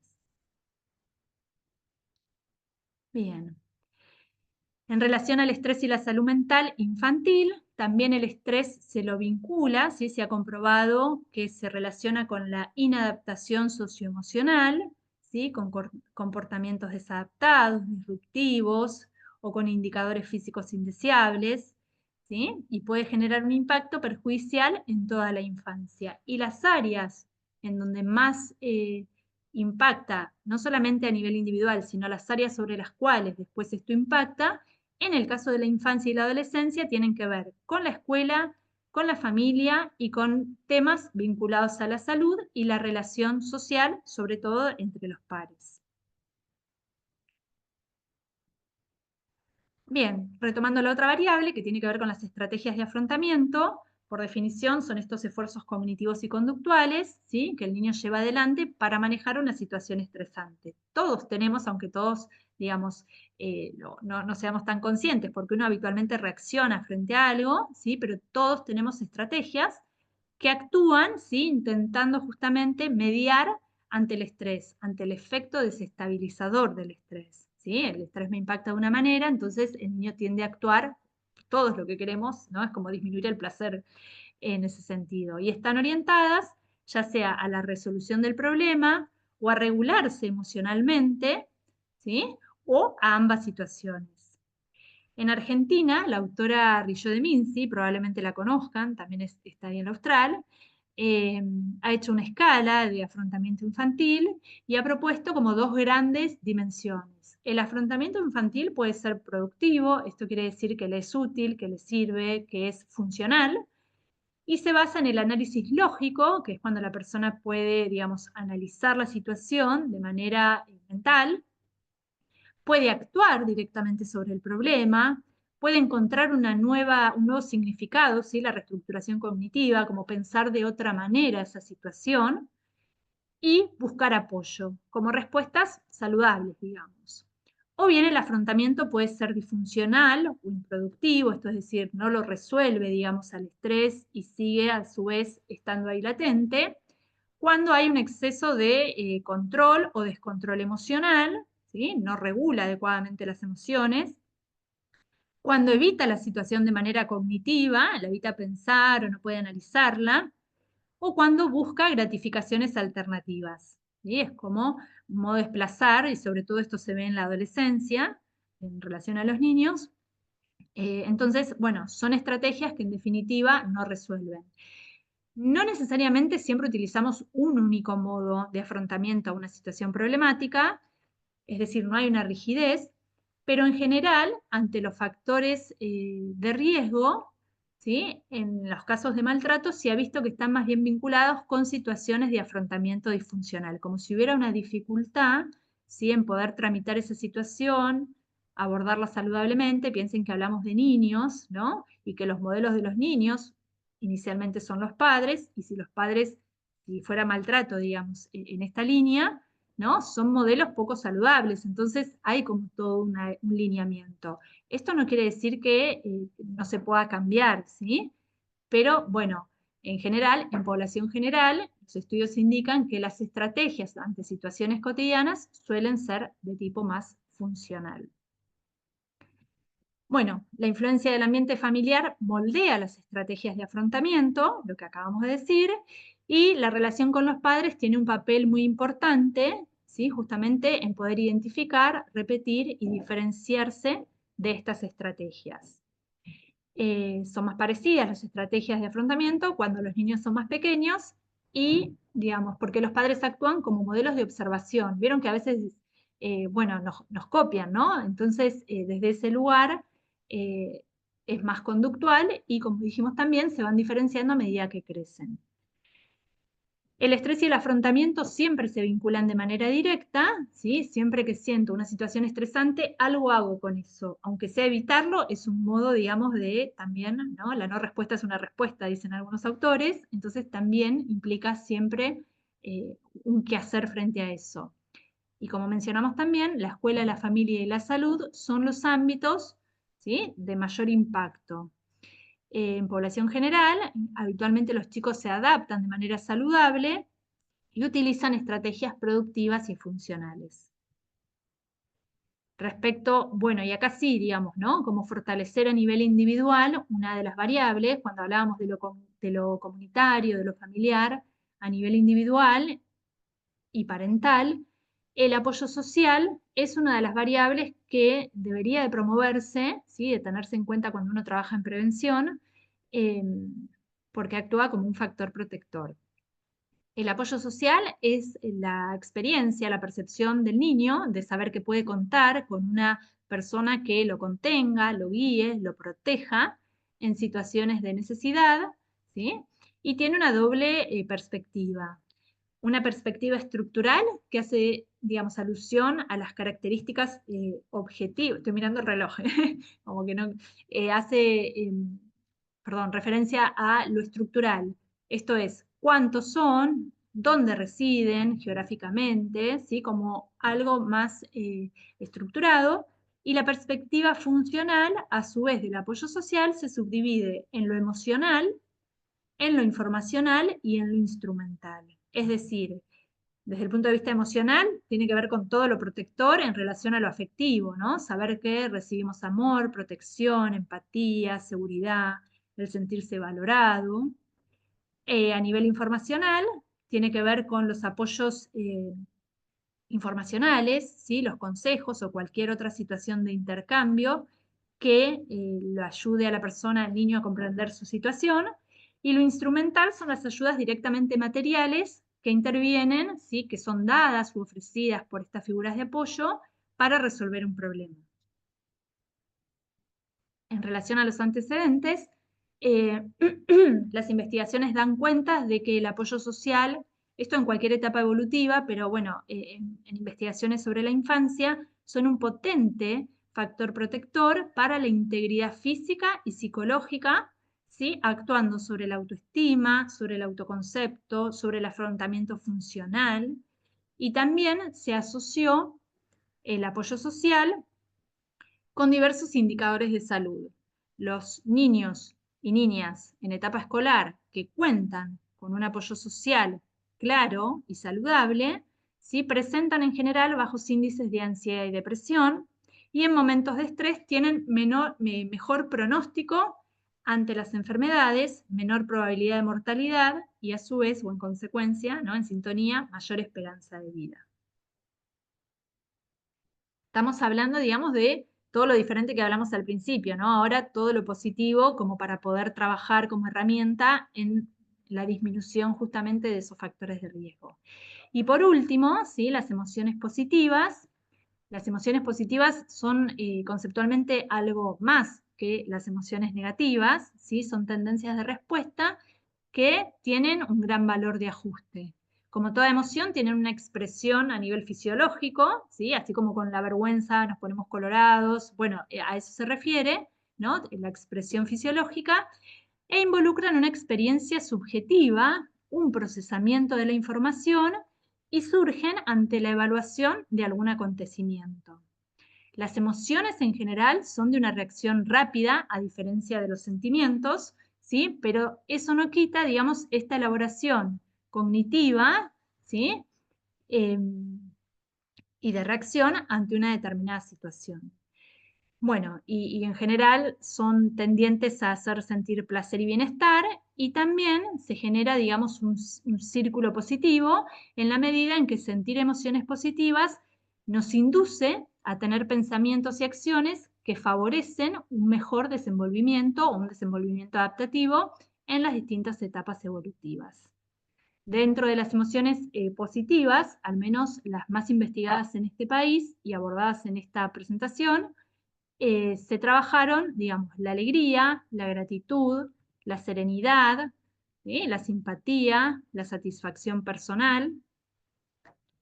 Bien. En relación al estrés y la salud mental infantil, también el estrés se lo vincula, ¿sí?, se ha comprobado que se relaciona con la inadaptación socioemocional, ¿sí?, con comportamientos desadaptados, disruptivos o con indicadores físicos indeseables, ¿sí?, y puede generar un impacto perjudicial en toda la infancia. Y las áreas en donde más impacta, no solamente a nivel individual, sino las áreas sobre las cuales después esto impacta, en el caso de la infancia y la adolescencia, tienen que ver con la escuela, con la familia y con temas vinculados a la salud y la relación social, sobre todo entre los pares. Bien, retomando la otra variable que tiene que ver con las estrategias de afrontamiento, por definición son estos esfuerzos cognitivos y conductuales, ¿sí?, que el niño lleva adelante para manejar una situación estresante. Todos tenemos, aunque todos, digamos, no seamos tan conscientes, porque uno habitualmente reacciona frente a algo, ¿sí?, pero todos tenemos estrategias que actúan, ¿sí?, intentando justamente mediar ante el estrés, ante el efecto desestabilizador del estrés, ¿sí? El estrés me impacta de una manera, entonces el niño tiende a actuar, todos lo que queremos, ¿no?, es como disminuir el placer en ese sentido. Y están orientadas ya sea a la resolución del problema o a regularse emocionalmente, ¿sí?, o a ambas situaciones. En Argentina, la autora Rillo de Minci, probablemente la conozcan, también está ahí en Austral, ha hecho una escala de afrontamiento infantil y ha propuesto como dos grandes dimensiones. El afrontamiento infantil puede ser productivo, esto quiere decir que le es útil, que le sirve, que es funcional, y se basa en el análisis lógico, que es cuando la persona puede, digamos, analizar la situación de manera mental, puede actuar directamente sobre el problema, puede encontrar un nuevo significado, ¿sí?, la reestructuración cognitiva, como pensar de otra manera esa situación, y buscar apoyo, como respuestas saludables, digamos. O bien el afrontamiento puede ser disfuncional o improductivo, esto es decir, no lo resuelve, digamos, al estrés y sigue a su vez estando ahí latente, cuando hay un exceso de control o descontrol emocional, ¿sí?, no regula adecuadamente las emociones, cuando evita la situación de manera cognitiva, la evita pensar o no puede analizarla, o cuando busca gratificaciones alternativas. ¿sí? Es como un modo de desplazar, y sobre todo esto se ve en la adolescencia, en relación a los niños. Entonces, bueno, son estrategias que en definitiva no resuelven. No necesariamente siempre utilizamos un único modo de afrontamiento a una situación problemática, es decir, no hay una rigidez, pero en general, ante los factores de riesgo, ¿sí? En los casos de maltrato se ha visto que están más bien vinculados con situaciones de afrontamiento disfuncional, como si hubiera una dificultad, ¿sí? En poder tramitar esa situación, abordarla saludablemente. Piensen que hablamos de niños, ¿no? Y que los modelos de los niños inicialmente son los padres, y si los padres, si fuera maltrato, digamos, en esta línea, ¿no? Son modelos poco saludables, entonces hay como todo un lineamiento. Esto no quiere decir que no se pueda cambiar, ¿sí? Pero bueno, en general, en población general, los estudios indican que las estrategias ante situaciones cotidianas suelen ser de tipo más funcional. Bueno, la influencia del ambiente familiar moldea las estrategias de afrontamiento, lo que acabamos de decir, y la relación con los padres tiene un papel muy importante, ¿sí? Justamente en poder identificar, repetir y diferenciarse de estas estrategias. Son más parecidas las estrategias de afrontamiento cuando los niños son más pequeños y, digamos, porque los padres actúan como modelos de observación. Vieron que a veces, bueno, nos copian, ¿no? Entonces, desde ese lugar es más conductual y, como dijimos también, se van diferenciando a medida que crecen. El estrés y el afrontamiento siempre se vinculan de manera directa, ¿sí? Siempre que siento una situación estresante, algo hago con eso. Aunque sea evitarlo, es un modo, digamos, de también, ¿no? La no respuesta es una respuesta, dicen algunos autores, entonces también implica siempre un qué hacer frente a eso. Y como mencionamos también, la escuela, la familia y la salud son los ámbitos, ¿sí? De mayor impacto. En población general, habitualmente los chicos se adaptan de manera saludable y utilizan estrategias productivas y funcionales. Respecto, bueno, y acá sí, digamos, ¿no? Como fortalecer a nivel individual una de las variables, cuando hablábamos de lo comunitario, de lo familiar, a nivel individual y parental, el apoyo social es una de las variables que debería de promoverse, ¿sí? De tenerse en cuenta cuando uno trabaja en prevención, porque actúa como un factor protector. El apoyo social es la experiencia, la percepción del niño de saber que puede contar con una persona que lo contenga, lo guíe, lo proteja en situaciones de necesidad, ¿sí? Y tiene una doble perspectiva. Una perspectiva estructural que hace, digamos, alusión a las características objetivas. Estoy mirando el reloj, como que no, hace, perdón, referencia a lo estructural. Esto es, cuántos son, dónde residen geográficamente, ¿sí? Como algo más estructurado. Y la perspectiva funcional, a su vez del apoyo social, se subdivide en lo emocional, en lo informacional y en lo instrumental. Es decir, desde el punto de vista emocional, tiene que ver con todo lo protector en relación a lo afectivo, ¿no? Saber que recibimos amor, protección, empatía, seguridad, el sentirse valorado. A nivel informacional, tiene que ver con los apoyos informacionales, ¿sí? Los consejos o cualquier otra situación de intercambio que lo ayude a la persona, al niño, a comprender su situación. Y lo instrumental son las ayudas directamente materiales que intervienen, ¿sí? Que son dadas u ofrecidas por estas figuras de apoyo para resolver un problema. En relación a los antecedentes, las investigaciones dan cuenta de que el apoyo social, esto en cualquier etapa evolutiva, pero bueno, en investigaciones sobre la infancia, son un potente factor protector para la integridad física y psicológica, ¿sí? Actuando sobre la autoestima, sobre el autoconcepto, sobre el afrontamiento funcional, y también se asoció el apoyo social con diversos indicadores de salud. Los niños y niñas en etapa escolar que cuentan con un apoyo social claro y saludable, ¿sí? Presentan en general bajos índices de ansiedad y depresión y en momentos de estrés tienen mejor pronóstico ante las enfermedades, menor probabilidad de mortalidad y a su vez, o en consecuencia, ¿no? En sintonía, mayor esperanza de vida. Estamos hablando, digamos, de todo lo diferente que hablamos al principio, ¿no? Ahora todo lo positivo como para poder trabajar como herramienta en la disminución justamente de esos factores de riesgo. Y por último, ¿sí? Las emociones positivas. Las emociones positivas son conceptualmente algo más que las emociones negativas, ¿sí? Son tendencias de respuesta que tienen un gran valor de ajuste. Como toda emoción, tienen una expresión a nivel fisiológico, ¿sí? Así como con la vergüenza nos ponemos colorados, bueno, a eso se refiere, ¿no? La expresión fisiológica, e involucran una experiencia subjetiva, un procesamiento de la información y surgen ante la evaluación de algún acontecimiento. Las emociones en general son de una reacción rápida, a diferencia de los sentimientos, ¿sí? Pero eso no quita, digamos, esta elaboración cognitiva, ¿sí? Y de reacción ante una determinada situación. Bueno, y en general son tendientes a hacer sentir placer y bienestar, y también se genera, digamos, un círculo positivo en la medida en que sentir emociones positivas nos induce a tener pensamientos y acciones que favorecen un mejor desenvolvimiento o un desenvolvimiento adaptativo en las distintas etapas evolutivas. Dentro de las emociones positivas, al menos las más investigadas en este país y abordadas en esta presentación, se trabajaron, digamos, la alegría, la gratitud, la serenidad, ¿sí? La simpatía, la satisfacción personal.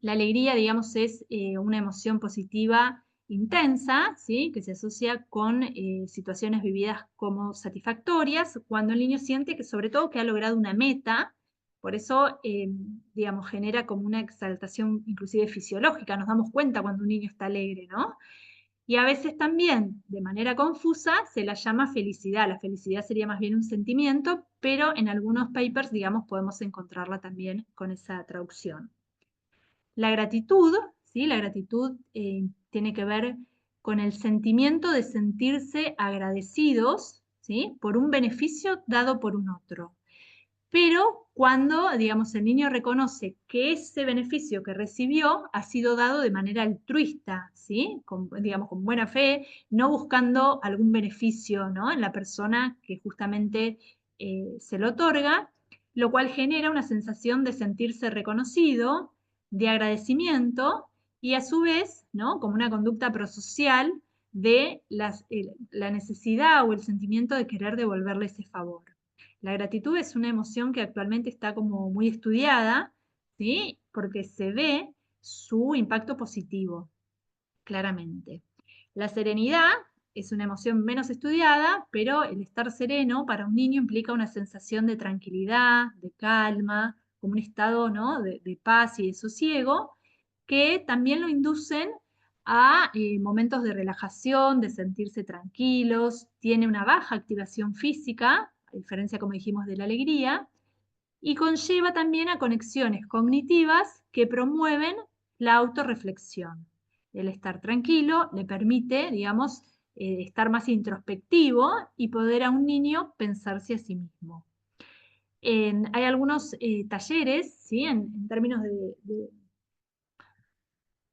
La alegría, digamos, es una emoción positiva intensa, ¿sí? Que se asocia con situaciones vividas como satisfactorias, cuando el niño siente que sobre todo que ha logrado una meta. Por eso, digamos, genera como una exaltación inclusive fisiológica. Nos damos cuenta cuando un niño está alegre, ¿no? Y a veces también, de manera confusa, se la llama felicidad. La felicidad sería más bien un sentimiento, pero en algunos papers, digamos, podemos encontrarla también con esa traducción. La gratitud, ¿sí? La gratitud tiene que ver con el sentimiento de sentirse agradecidos, ¿sí? Por un beneficio dado por un otro. Pero cuando, digamos, el niño reconoce que ese beneficio que recibió ha sido dado de manera altruista, ¿sí? Digamos, con buena fe, no buscando algún beneficio, ¿no? En la persona que justamente se lo otorga, lo cual genera una sensación de sentirse reconocido, de agradecimiento y a su vez, ¿no? Como una conducta prosocial de la necesidad o el sentimiento de querer devolverle ese favor. La gratitud es una emoción que actualmente está como muy estudiada, ¿sí? Porque se ve su impacto positivo, claramente. La serenidad es una emoción menos estudiada, pero el estar sereno para un niño implica una sensación de tranquilidad, de calma, como un estado, ¿no? de paz y de sosiego, que también lo inducen a momentos de relajación, de sentirse tranquilos, tiene una baja activación física, a diferencia, como dijimos, de la alegría, y conlleva también a conexiones cognitivas que promueven la autorreflexión. El estar tranquilo le permite, digamos, estar más introspectivo y poder a un niño pensarse a sí mismo. Hay algunos talleres, ¿sí? En términos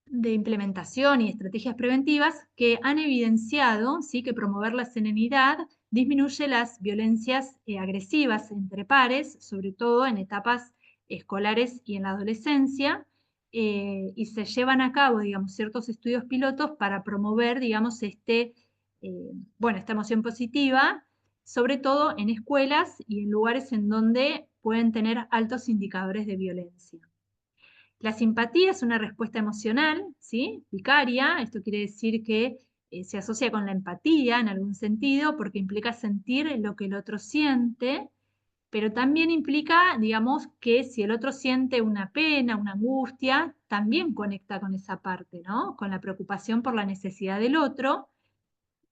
de implementación y estrategias preventivas que han evidenciado, ¿sí? Que promover la serenidad disminuye las violencias agresivas entre pares, sobre todo en etapas escolares y en la adolescencia, y se llevan a cabo, digamos, ciertos estudios pilotos para promover, digamos, esta emoción positiva, sobre todo en escuelas y en lugares en donde pueden tener altos indicadores de violencia. La simpatía es una respuesta emocional, ¿sí? Vicaria. Esto quiere decir que se asocia con la empatía en algún sentido porque implica sentir lo que el otro siente, pero también implica, digamos, que si el otro siente una pena, una angustia, también conecta con esa parte, ¿no? Con la preocupación por la necesidad del otro.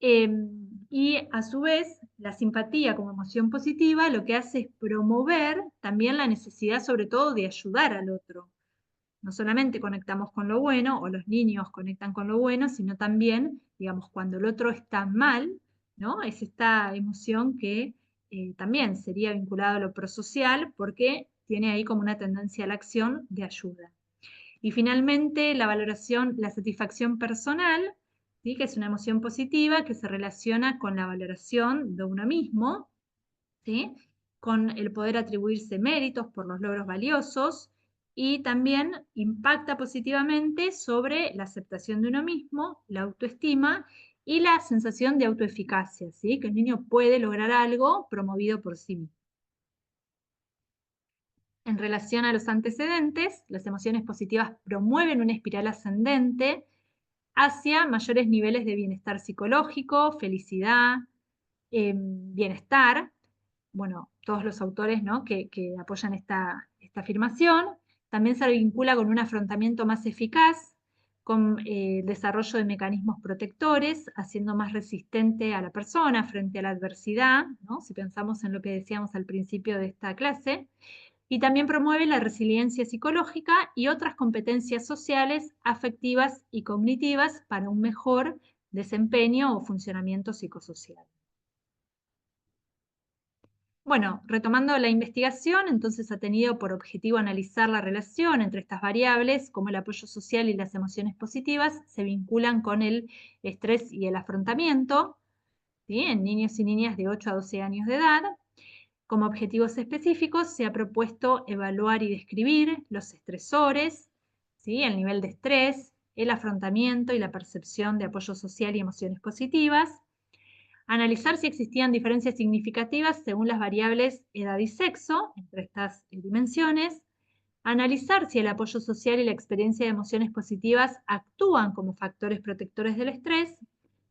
Y a su vez, la simpatía como emoción positiva lo que hace es promover también la necesidad, sobre todo, de ayudar al otro. No solamente conectamos con lo bueno, o los niños conectan con lo bueno, sino también, digamos, cuando el otro está mal, ¿no? Es esta emoción que también sería vinculado a lo prosocial porque tiene ahí como una tendencia a la acción de ayuda. Y finalmente, la valoración, la satisfacción personal, ¿sí? Que es una emoción positiva que se relaciona con la valoración de uno mismo, ¿sí? Con el poder atribuirse méritos por los logros valiosos y también impacta positivamente sobre la aceptación de uno mismo, la autoestima y la sensación de autoeficacia, ¿sí? Que el niño puede lograr algo promovido por sí mismo. En relación a los antecedentes, las emociones positivas promueven una espiral ascendente hacia mayores niveles de bienestar psicológico, felicidad, bienestar. Bueno, todos los autores, ¿no? que apoyan esta afirmación. También se vincula con un afrontamiento más eficaz, con el desarrollo de mecanismos protectores, haciendo más resistente a la persona frente a la adversidad, ¿no? Si pensamos en lo que decíamos al principio de esta clase. Y también promueve la resiliencia psicológica y otras competencias sociales, afectivas y cognitivas para un mejor desempeño o funcionamiento psicosocial. Bueno, retomando la investigación, entonces ha tenido por objetivo analizar la relación entre estas variables, cómo el apoyo social y las emociones positivas se vinculan con el estrés y el afrontamiento, ¿sí? En niños y niñas de 8 a 12 años de edad. Como objetivos específicos se ha propuesto evaluar y describir los estresores, ¿sí? El nivel de estrés, el afrontamiento y la percepción de apoyo social y emociones positivas. Analizar si existían diferencias significativas según las variables edad y sexo entre estas dimensiones. Analizar si el apoyo social y la experiencia de emociones positivas actúan como factores protectores del estrés.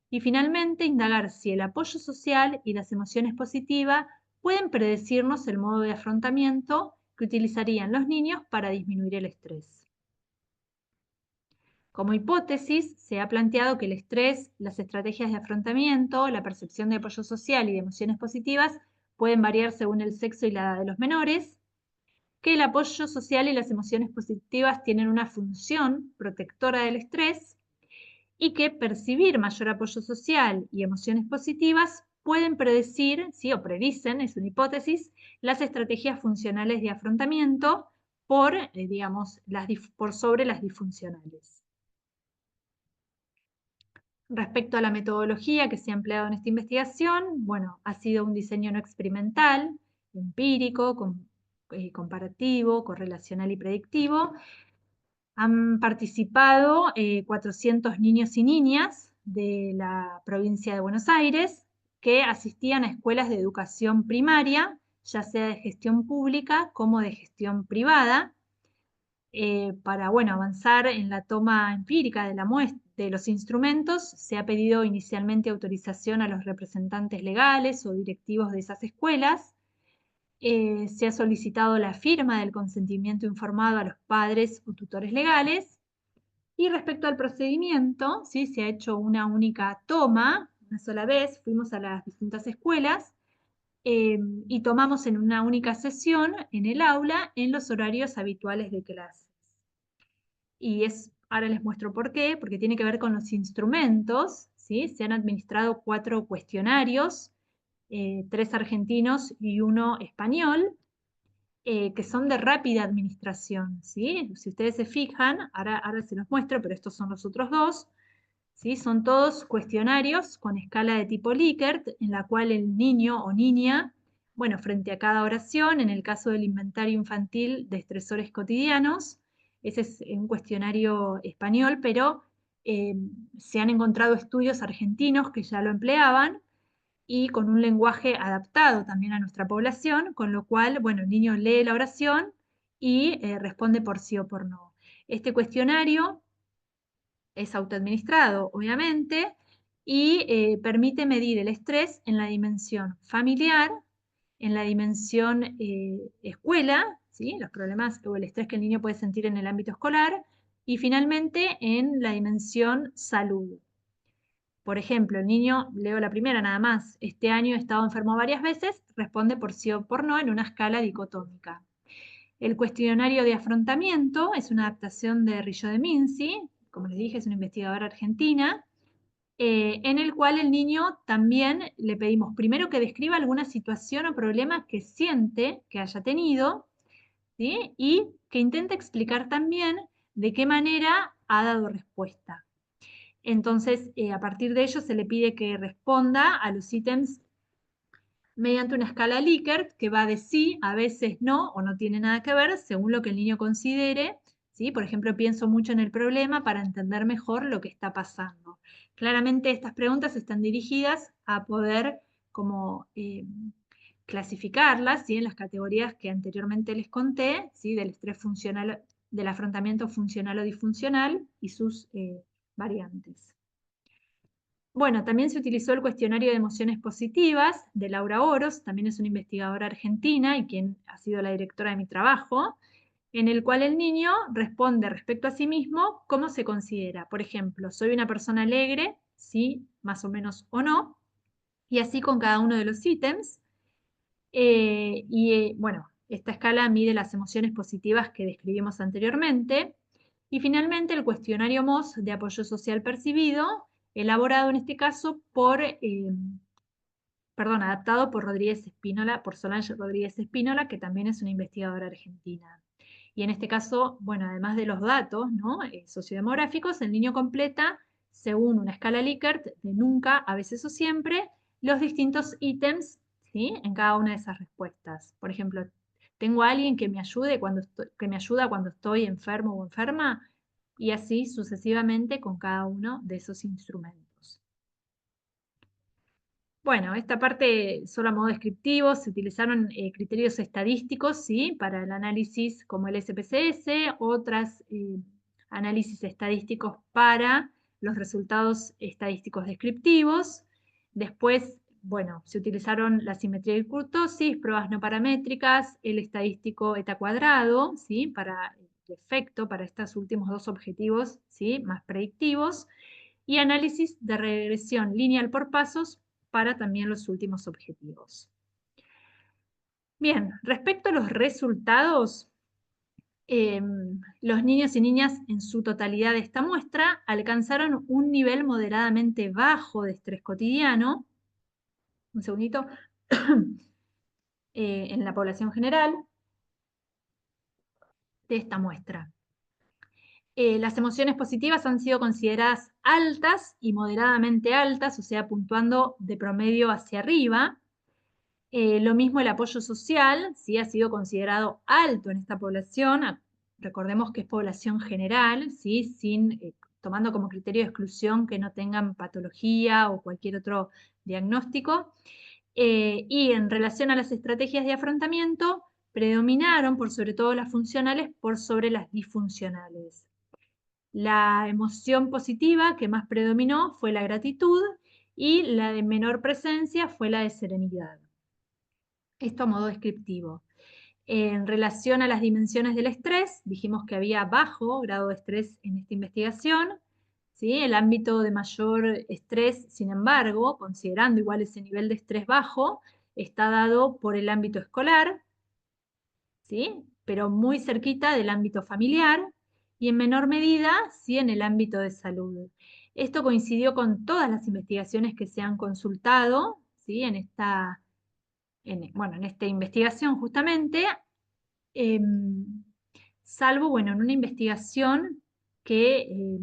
Y finalmente, indagar si el apoyo social y las emociones positivas pueden predecirnos el modo de afrontamiento que utilizarían los niños para disminuir el estrés. Como hipótesis, se ha planteado que el estrés, las estrategias de afrontamiento, la percepción de apoyo social y de emociones positivas pueden variar según el sexo y la edad de los menores, que el apoyo social y las emociones positivas tienen una función protectora del estrés y que percibir mayor apoyo social y emociones positivas pueden predecir, ¿sí? O predicen, es una hipótesis, las estrategias funcionales de afrontamiento por, digamos, por sobre las disfuncionales. Respecto a la metodología que se ha empleado en esta investigación, bueno, ha sido un diseño no experimental, empírico, comparativo, correlacional y predictivo. Han participado 400 niños y niñas de la provincia de Buenos Aires que asistían a escuelas de educación primaria, ya sea de gestión pública como de gestión privada, para bueno, avanzar en la toma empírica de, de los instrumentos. Se ha pedido inicialmente autorización a los representantes legales o directivos de esas escuelas. Se ha solicitado la firma del consentimiento informado a los padres o tutores legales. Y respecto al procedimiento, ¿sí? Se ha hecho una única toma, una sola vez, fuimos a las distintas escuelas y tomamos en una única sesión en el aula en los horarios habituales de clases. Y ahora les muestro por qué, porque tiene que ver con los instrumentos, ¿sí? Se han administrado 4 cuestionarios, 3 argentinos y 1 español, que son de rápida administración, ¿sí? Si ustedes se fijan, ahora se los muestro, pero estos son los otros 2, ¿sí? Son todos cuestionarios con escala de tipo Likert, en la cual el niño o niña, bueno, frente a cada oración, en el caso del inventario infantil de estresores cotidianos, ese es un cuestionario español, pero se han encontrado estudios argentinos que ya lo empleaban y con un lenguaje adaptado también a nuestra población, con lo cual, bueno, el niño lee la oración y responde por sí o por no. Este cuestionario es autoadministrado, obviamente, y permite medir el estrés en la dimensión familiar, en la dimensión escuela, ¿sí? Los problemas o el estrés que el niño puede sentir en el ámbito escolar, y finalmente en la dimensión salud. Por ejemplo, el niño, leo la primera nada más, este año he estado enfermo varias veces, responde por sí o por no en una escala dicotómica. El cuestionario de afrontamiento es una adaptación de Rillo de Minci, como les dije, es una investigadora argentina, en el cual el niño también le pedimos primero que describa alguna situación o problema que siente que haya tenido, ¿sí? Y que intente explicar también de qué manera ha dado respuesta. Entonces, a partir de ello se le pide que responda a los ítems mediante una escala Likert que va de sí, a veces no o no tiene nada que ver, según lo que el niño considere. ¿Sí? Por ejemplo, pienso mucho en el problema para entender mejor lo que está pasando. Claramente estas preguntas están dirigidas a poder como clasificarlas, ¿sí? En las categorías que anteriormente les conté, ¿sí? Del estrés funcional, del afrontamiento funcional o disfuncional y sus variantes. Bueno, también se utilizó el cuestionario de emociones positivas de Laura Oros, también es una investigadora argentina y quien ha sido la directora de mi trabajo, en el cual el niño responde respecto a sí mismo cómo se considera. Por ejemplo, ¿soy una persona alegre? Sí, más o menos o no. Y así con cada uno de los ítems. Bueno, esta escala mide las emociones positivas que describimos anteriormente. Y finalmente el cuestionario MOS de apoyo social percibido, elaborado en este caso por, adaptado por Rodríguez Espínola, por Solange Rodríguez Espínola, que también es una investigadora argentina. Y en este caso, bueno, además de los datos, ¿no? Sociodemográficos, el niño completa, según una escala Likert, de nunca, a veces o siempre, los distintos ítems, ¿sí? En cada una de esas respuestas. Por ejemplo, tengo a alguien que me ayude que me ayuda cuando estoy enfermo o enferma, y así sucesivamente con cada uno de esos instrumentos. Bueno, esta parte solo a modo descriptivo, se utilizaron criterios estadísticos, ¿sí? Para el análisis como el SPSS, otras análisis estadísticos para los resultados estadísticos descriptivos. Después, bueno, se utilizaron la simetría y kurtosis, pruebas no paramétricas, el estadístico eta cuadrado, ¿sí? Para el efecto, para estos últimos dos objetivos, ¿sí? Más predictivos, y análisis de regresión lineal por pasos para también los últimos objetivos. Bien, respecto a los resultados, los niños y niñas en su totalidad de esta muestra alcanzaron un nivel moderadamente bajo de estrés cotidiano, un segundito, en la población general de esta muestra. Las emociones positivas han sido consideradas altas y moderadamente altas, o sea, puntuando de promedio hacia arriba. Lo mismo el apoyo social, ¿sí? Ha sido considerado alto en esta población. Recordemos que es población general, ¿sí? Tomando como criterio de exclusión que no tengan patología o cualquier otro diagnóstico. Y en relación a las estrategias de afrontamiento, predominaron por sobre todo las funcionales por sobre las disfuncionales. La emoción positiva que más predominó fue la gratitud y la de menor presencia fue la de serenidad. Esto a modo descriptivo. En relación a las dimensiones del estrés, dijimos que había bajo grado de estrés en esta investigación. ¿Sí? El ámbito de mayor estrés, sin embargo, considerando igual ese nivel de estrés bajo, está dado por el ámbito escolar, ¿sí? Pero muy cerquita del ámbito familiar y en menor medida, sí, en el ámbito de salud. Esto coincidió con todas las investigaciones que se han consultado, ¿sí? En esta investigación justamente, salvo, bueno, en una investigación que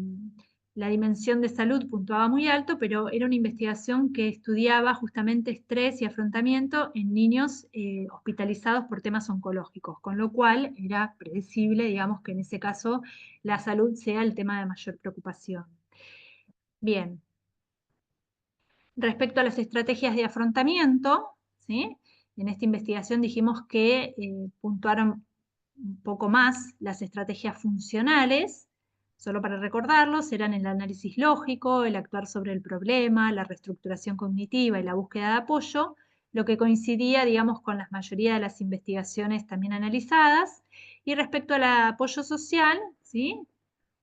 la dimensión de salud puntuaba muy alto, pero era una investigación que estudiaba justamente estrés y afrontamiento en niños hospitalizados por temas oncológicos, con lo cual era predecible, digamos, que en ese caso la salud sea el tema de mayor preocupación. Bien. Respecto a las estrategias de afrontamiento, ¿sí? En esta investigación dijimos que puntuaron un poco más las estrategias funcionales, solo para recordarlos, eran el análisis lógico, el actuar sobre el problema, la reestructuración cognitiva y la búsqueda de apoyo, lo que coincidía, digamos, con la mayoría de las investigaciones también analizadas. Y respecto al apoyo social, ¿sí?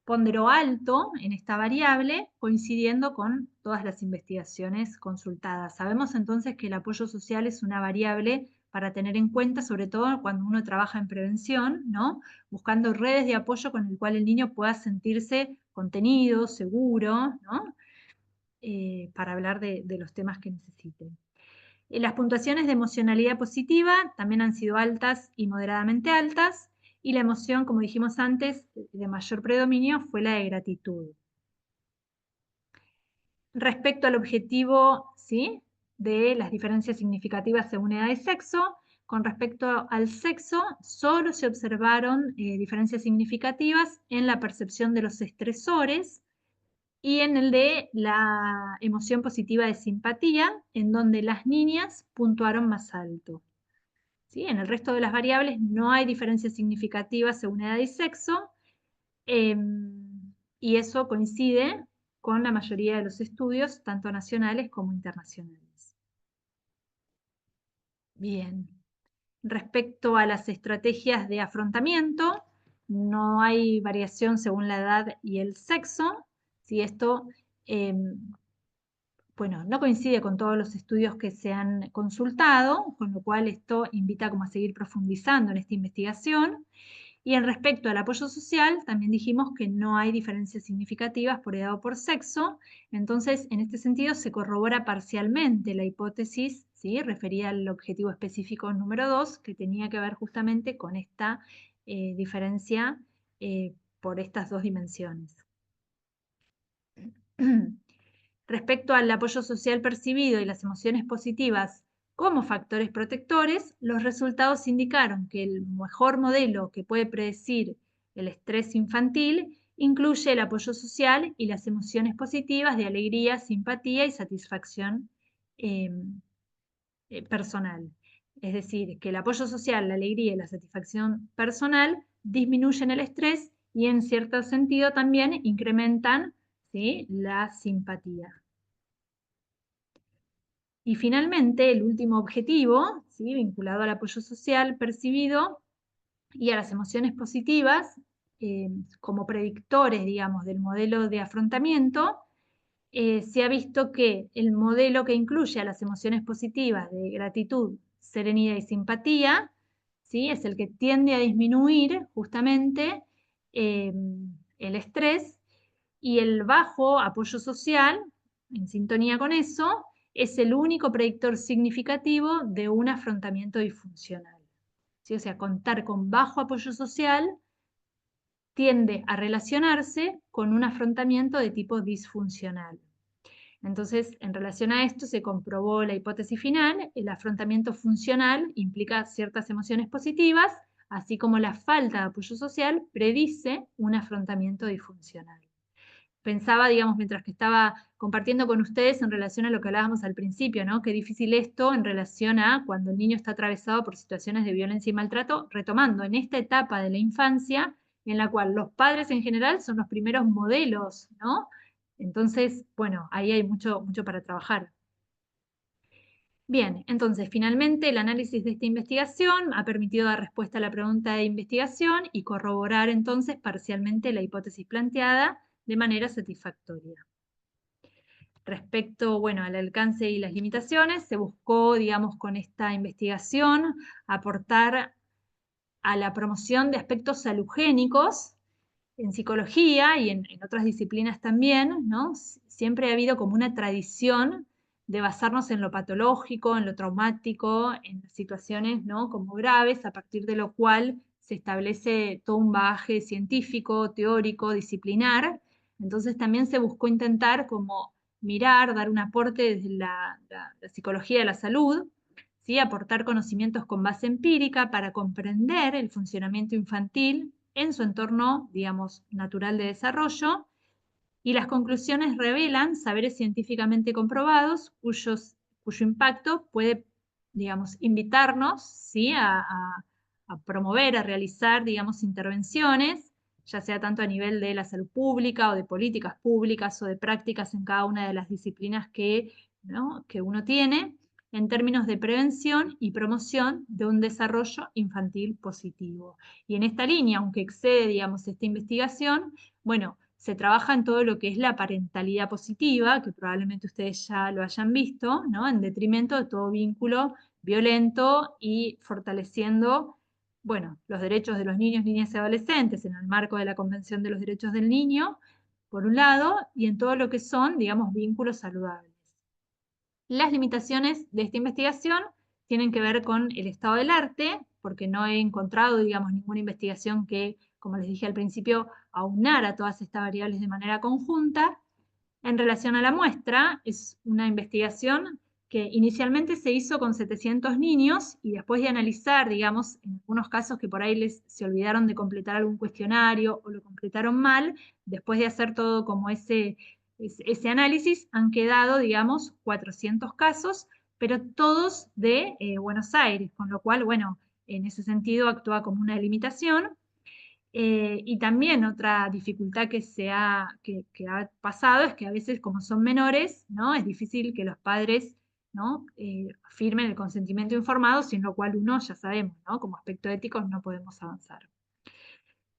Ponderó alto en esta variable, coincidiendo con todas las investigaciones consultadas. Sabemos entonces que el apoyo social es una variable para tener en cuenta, sobre todo cuando uno trabaja en prevención, ¿no? Buscando redes de apoyo con el cual el niño pueda sentirse contenido, seguro, ¿no? para hablar de los temas que necesiten. Las puntuaciones de emocionalidad positiva también han sido altas y moderadamente altas, y la emoción, como dijimos antes, de mayor predominio fue la de gratitud. Respecto al objetivo, ¿sí?, de las diferencias significativas según edad y sexo, con respecto al sexo, solo se observaron diferencias significativas en la percepción de los estresores y en el de la emoción positiva de simpatía, en donde las niñas puntuaron más alto. ¿Sí? En el resto de las variables no hay diferencias significativas según edad y sexo, y eso coincide con la mayoría de los estudios, tanto nacionales como internacionales. Bien. Respecto a las estrategias de afrontamiento, no hay variación según la edad y el sexo. Si esto, bueno, no coincide con todos los estudios que se han consultado, con lo cual esto invita como a seguir profundizando en esta investigación. Y en respecto al apoyo social, también dijimos que no hay diferencias significativas por edad o por sexo. Entonces, en este sentido, se corrobora parcialmente la hipótesis, ¿sí?, referida al objetivo específico número 2, que tenía que ver justamente con esta diferencia por estas dos dimensiones. Respecto al apoyo social percibido y las emociones positivas como factores protectores, los resultados indicaron que el mejor modelo que puede predecir el estrés infantil incluye el apoyo social y las emociones positivas de alegría, simpatía y satisfacción personal. Es decir, que el apoyo social, la alegría y la satisfacción personal disminuyen el estrés y en cierto sentido también incrementan, ¿sí?, la simpatía. Y finalmente, el último objetivo, ¿sí?, vinculado al apoyo social percibido y a las emociones positivas, como predictores, digamos, del modelo de afrontamiento, se ha visto que el modelo que incluye a las emociones positivas de gratitud, serenidad y simpatía, ¿sí?, es el que tiende a disminuir justamente el estrés, y el bajo apoyo social, en sintonía con eso, es el único predictor significativo de un afrontamiento disfuncional. ¿Sí? O sea, contar con bajo apoyo social tiende a relacionarse con un afrontamiento de tipo disfuncional. Entonces, en relación a esto se comprobó la hipótesis final: el afrontamiento funcional implica ciertas emociones positivas, así como la falta de apoyo social predice un afrontamiento disfuncional. Pensaba, digamos, mientras que estaba compartiendo con ustedes en relación a lo que hablábamos al principio, ¿no? Qué difícil esto en relación a cuando el niño está atravesado por situaciones de violencia y maltrato, retomando en esta etapa de la infancia en la cual los padres en general son los primeros modelos, ¿no? Entonces, bueno, ahí hay mucho para trabajar. Bien, entonces, finalmente, el análisis de esta investigación ha permitido dar respuesta a la pregunta de investigación y corroborar entonces parcialmente la hipótesis planteada de manera satisfactoria. Respecto, bueno, al alcance y las limitaciones, se buscó, digamos, con esta investigación aportar a la promoción de aspectos salugénicos en psicología y en otras disciplinas también, ¿no? Siempre ha habido como una tradición de basarnos en lo patológico, en lo traumático, en situaciones, ¿no?, como graves, a partir de lo cual se establece todo un bagaje científico, teórico, disciplinar. Entonces también se buscó intentar como mirar, dar un aporte desde la psicología de la salud, ¿sí?, aportar conocimientos con base empírica para comprender el funcionamiento infantil en su entorno, digamos, natural de desarrollo, y las conclusiones revelan saberes científicamente comprobados cuyo impacto puede, digamos, invitarnos, ¿sí?, a promover, a realizar, digamos, intervenciones, ya sea tanto a nivel de la salud pública o de políticas públicas o de prácticas en cada una de las disciplinas ¿no?, que uno tiene, en términos de prevención y promoción de un desarrollo infantil positivo. Y en esta línea, aunque excede, digamos, esta investigación, bueno, se trabaja en todo lo que es la parentalidad positiva, que probablemente ustedes ya lo hayan visto, ¿no?, en detrimento de todo vínculo violento y fortaleciendo, bueno, los derechos de los niños, niñas y adolescentes en el marco de la Convención de los Derechos del Niño, por un lado, y en todo lo que son, digamos, vínculos saludables. Las limitaciones de esta investigación tienen que ver con el estado del arte, porque no he encontrado, digamos, ninguna investigación que, como les dije al principio, aunara todas estas variables de manera conjunta. En relación a la muestra, es una investigación que inicialmente se hizo con 700 niños y después de analizar, digamos, en algunos casos que por ahí se olvidaron de completar algún cuestionario o lo completaron mal, después de hacer todo como ese análisis, han quedado, digamos, 400 casos, pero todos de Buenos Aires, con lo cual, bueno, en ese sentido actúa como una limitación. Y también otra dificultad que ha pasado es que a veces, como son menores, ¿no? Es difícil que los padres, ¿no? Firmen el consentimiento informado, sin lo cual uno ya sabemos, ¿no? Como aspecto ético no podemos avanzar.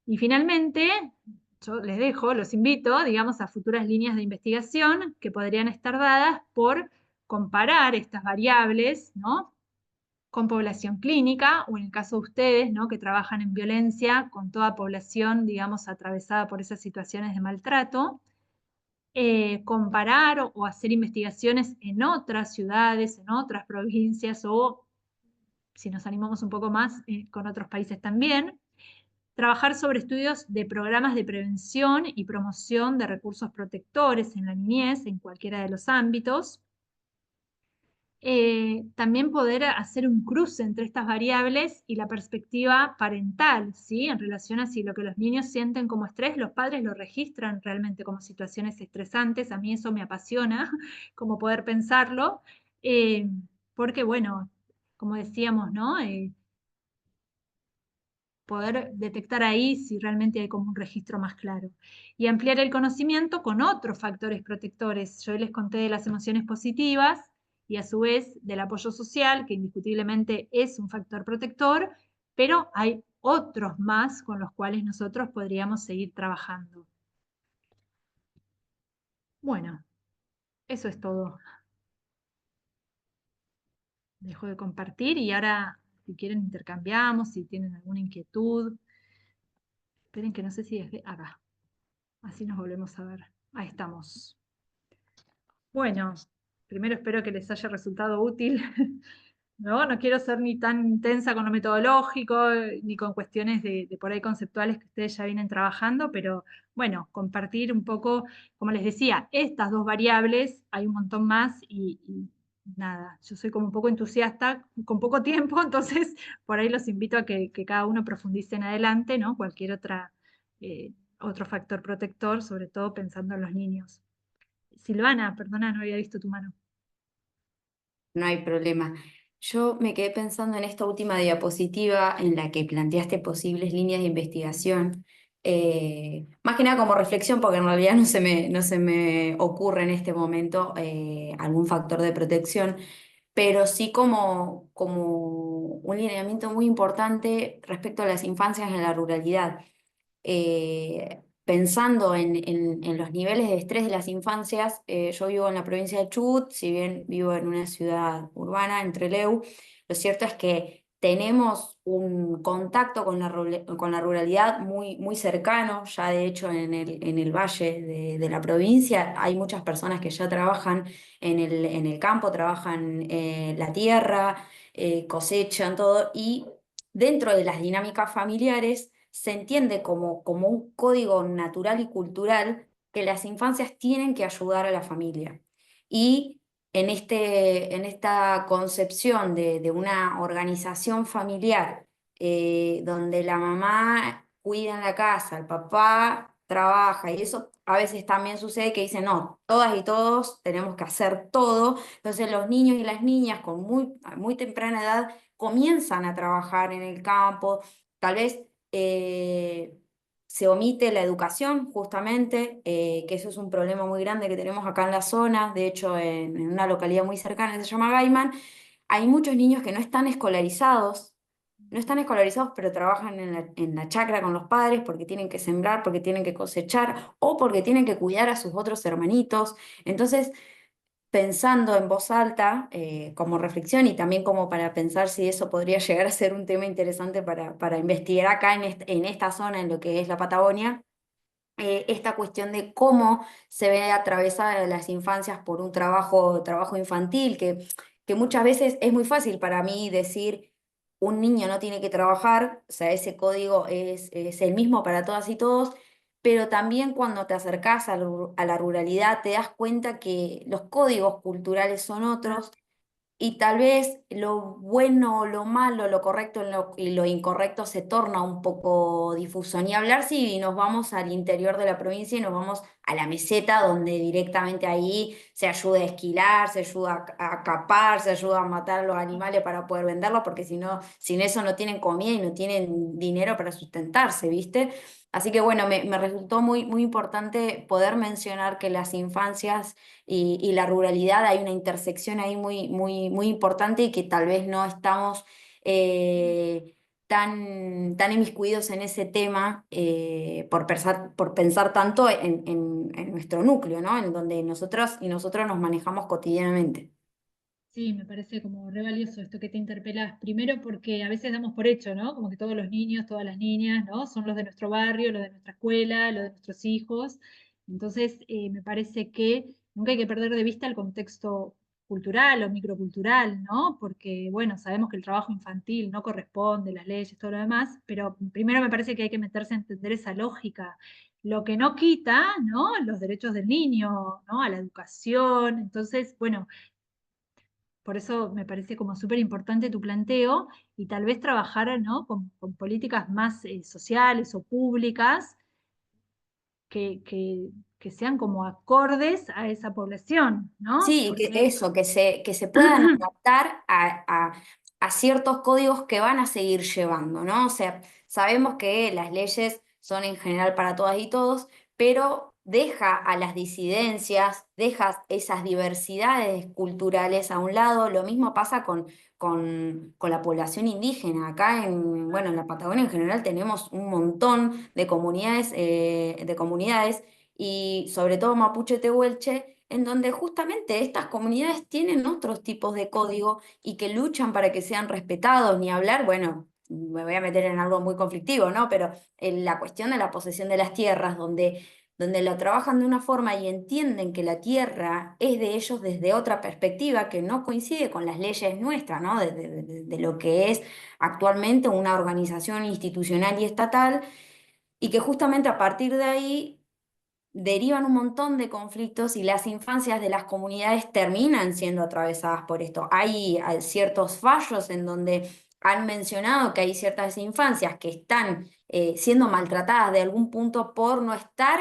Y finalmente, yo les dejo, los invito, digamos, a futuras líneas de investigación que podrían estar dadas por comparar estas variables, ¿no? Con población clínica, o en el caso de ustedes, ¿no? Que trabajan en violencia, con toda población, digamos, atravesada por esas situaciones de maltrato. Comparar o hacer investigaciones en otras ciudades, en otras provincias, o si nos animamos un poco más, con otros países también. Trabajar sobre estudios de programas de prevención y promoción de recursos protectores en la niñez, en cualquiera de los ámbitos. También poder hacer un cruce entre estas variables y la perspectiva parental, ¿sí? En relación a si lo que los niños sienten como estrés, los padres lo registran realmente como situaciones estresantes. A mí eso me apasiona, como poder pensarlo, porque bueno, como decíamos, ¿no? Poder detectar ahí si realmente hay como un registro más claro. Y ampliar el conocimiento con otros factores protectores. Yo les conté de las emociones positivas y a su vez del apoyo social, que indiscutiblemente es un factor protector, pero hay otros más con los cuales nosotros podríamos seguir trabajando. Bueno, eso es todo. Dejo de compartir y ahora, si quieren, intercambiamos, si tienen alguna inquietud. Esperen que no sé si es acá. Así nos volvemos a ver. Ahí estamos. Bueno, primero espero que les haya resultado útil. No quiero ser ni tan intensa con lo metodológico, ni con cuestiones de por ahí conceptuales que ustedes ya vienen trabajando, pero bueno, compartir un poco, como les decía, estas dos variables, hay un montón más y nada, yo soy como un poco entusiasta con poco tiempo, entonces por ahí los invito a que cada uno profundice en adelante, ¿no? Cualquier otro factor protector, sobre todo pensando en los niños. Silvana, perdona, no había visto tu mano. No hay problema. Yo me quedé pensando en esta última diapositiva en la que planteaste posibles líneas de investigación, más que nada como reflexión, porque en realidad no se me ocurre en este momento algún factor de protección, pero sí como un lineamiento muy importante respecto a las infancias en la ruralidad. Pensando en los niveles de estrés de las infancias, yo vivo en la provincia de Chubut, si bien vivo en una ciudad urbana, en Trelew, lo cierto es que tenemos un contacto con la ruralidad muy cercano. Ya de hecho en el valle de la provincia hay muchas personas que ya trabajan en el campo, trabajan la tierra, cosechan todo, y dentro de las dinámicas familiares se entiende como un código natural y cultural que las infancias tienen que ayudar a la familia. Y en esta concepción de una organización familiar, donde la mamá cuida en la casa, el papá trabaja, y eso a veces también sucede que dicen, no, todas y todos tenemos que hacer todo. Entonces los niños y las niñas con muy temprana edad comienzan a trabajar en el campo, tal vez se omite la educación, justamente, que eso es un problema muy grande que tenemos acá en la zona. De hecho, en una localidad muy cercana que se llama Gaiman, hay muchos niños que no están escolarizados. No están escolarizados, pero trabajan en la chacra con los padres porque tienen que sembrar, porque tienen que cosechar o porque tienen que cuidar a sus otros hermanitos. Entonces, pensando en voz alta, como reflexión y también como para pensar si eso podría llegar a ser un tema interesante para investigar acá en esta zona, en lo que es la Patagonia, esta cuestión de cómo se ve atravesada las infancias por un trabajo infantil, que muchas veces es muy fácil para mí decir un niño no tiene que trabajar, o sea, ese código es el mismo para todas y todos, pero también cuando te acercás a la ruralidad te das cuenta que los códigos culturales son otros y tal vez lo bueno, lo malo, lo correcto y lo incorrecto se torna un poco difuso. Ni hablar si nos vamos al interior de la provincia y nos vamos a la meseta, donde directamente ahí se ayuda a esquilar, se ayuda a capar, se ayuda a matar a los animales para poder venderlos, porque si no, sin eso no tienen comida y no tienen dinero para sustentarse, ¿viste? Así que bueno, me resultó muy importante poder mencionar que las infancias y la ruralidad, hay una intersección ahí muy importante y que tal vez no estamos tan inmiscuidos en ese tema por pensar tanto en nuestro núcleo, ¿no? En donde nosotros y nosotros nos manejamos cotidianamente. Sí, me parece como re valioso esto que te interpelas. Primero porque a veces damos por hecho, ¿no? Como que todos los niños, todas las niñas, ¿no? Son los de nuestro barrio, los de nuestra escuela, los de nuestros hijos. Entonces, me parece que nunca hay que perder de vista el contexto cultural o microcultural, ¿no? Porque, bueno, sabemos que el trabajo infantil no corresponde, las leyes, todo lo demás, pero primero me parece que hay que meterse a entender esa lógica. Lo que no quita, ¿no? Los derechos del niño, ¿no? A la educación. Entonces, bueno, por eso me parece como súper importante tu planteo y tal vez trabajar, ¿no? con políticas más sociales o públicas que, que- que sean como acordes a esa población, ¿no? Sí, que Porque eso, que se puedan adaptar a ciertos códigos que van a seguir llevando, ¿no? O sea, sabemos que las leyes son en general para todas y todos, pero deja a las disidencias, deja esas diversidades culturales a un lado. Lo mismo pasa con la población indígena. Acá bueno, en la Patagonia en general tenemos un montón de comunidades y sobre todo mapuche tehuelche, en donde justamente estas comunidades tienen otros tipos de código y que luchan para que sean respetados, ni hablar, bueno, me voy a meter en algo muy conflictivo, ¿no? Pero en la cuestión de la posesión de las tierras, donde la trabajan de una forma y entienden que la tierra es de ellos desde otra perspectiva que no coincide con las leyes nuestras, ¿no? De lo que es actualmente una organización institucional y estatal, y que justamente a partir de ahí derivan un montón de conflictos y las infancias de las comunidades terminan siendo atravesadas por esto. Hay ciertos fallos en donde han mencionado que hay ciertas infancias que están siendo maltratadas de algún punto por no estar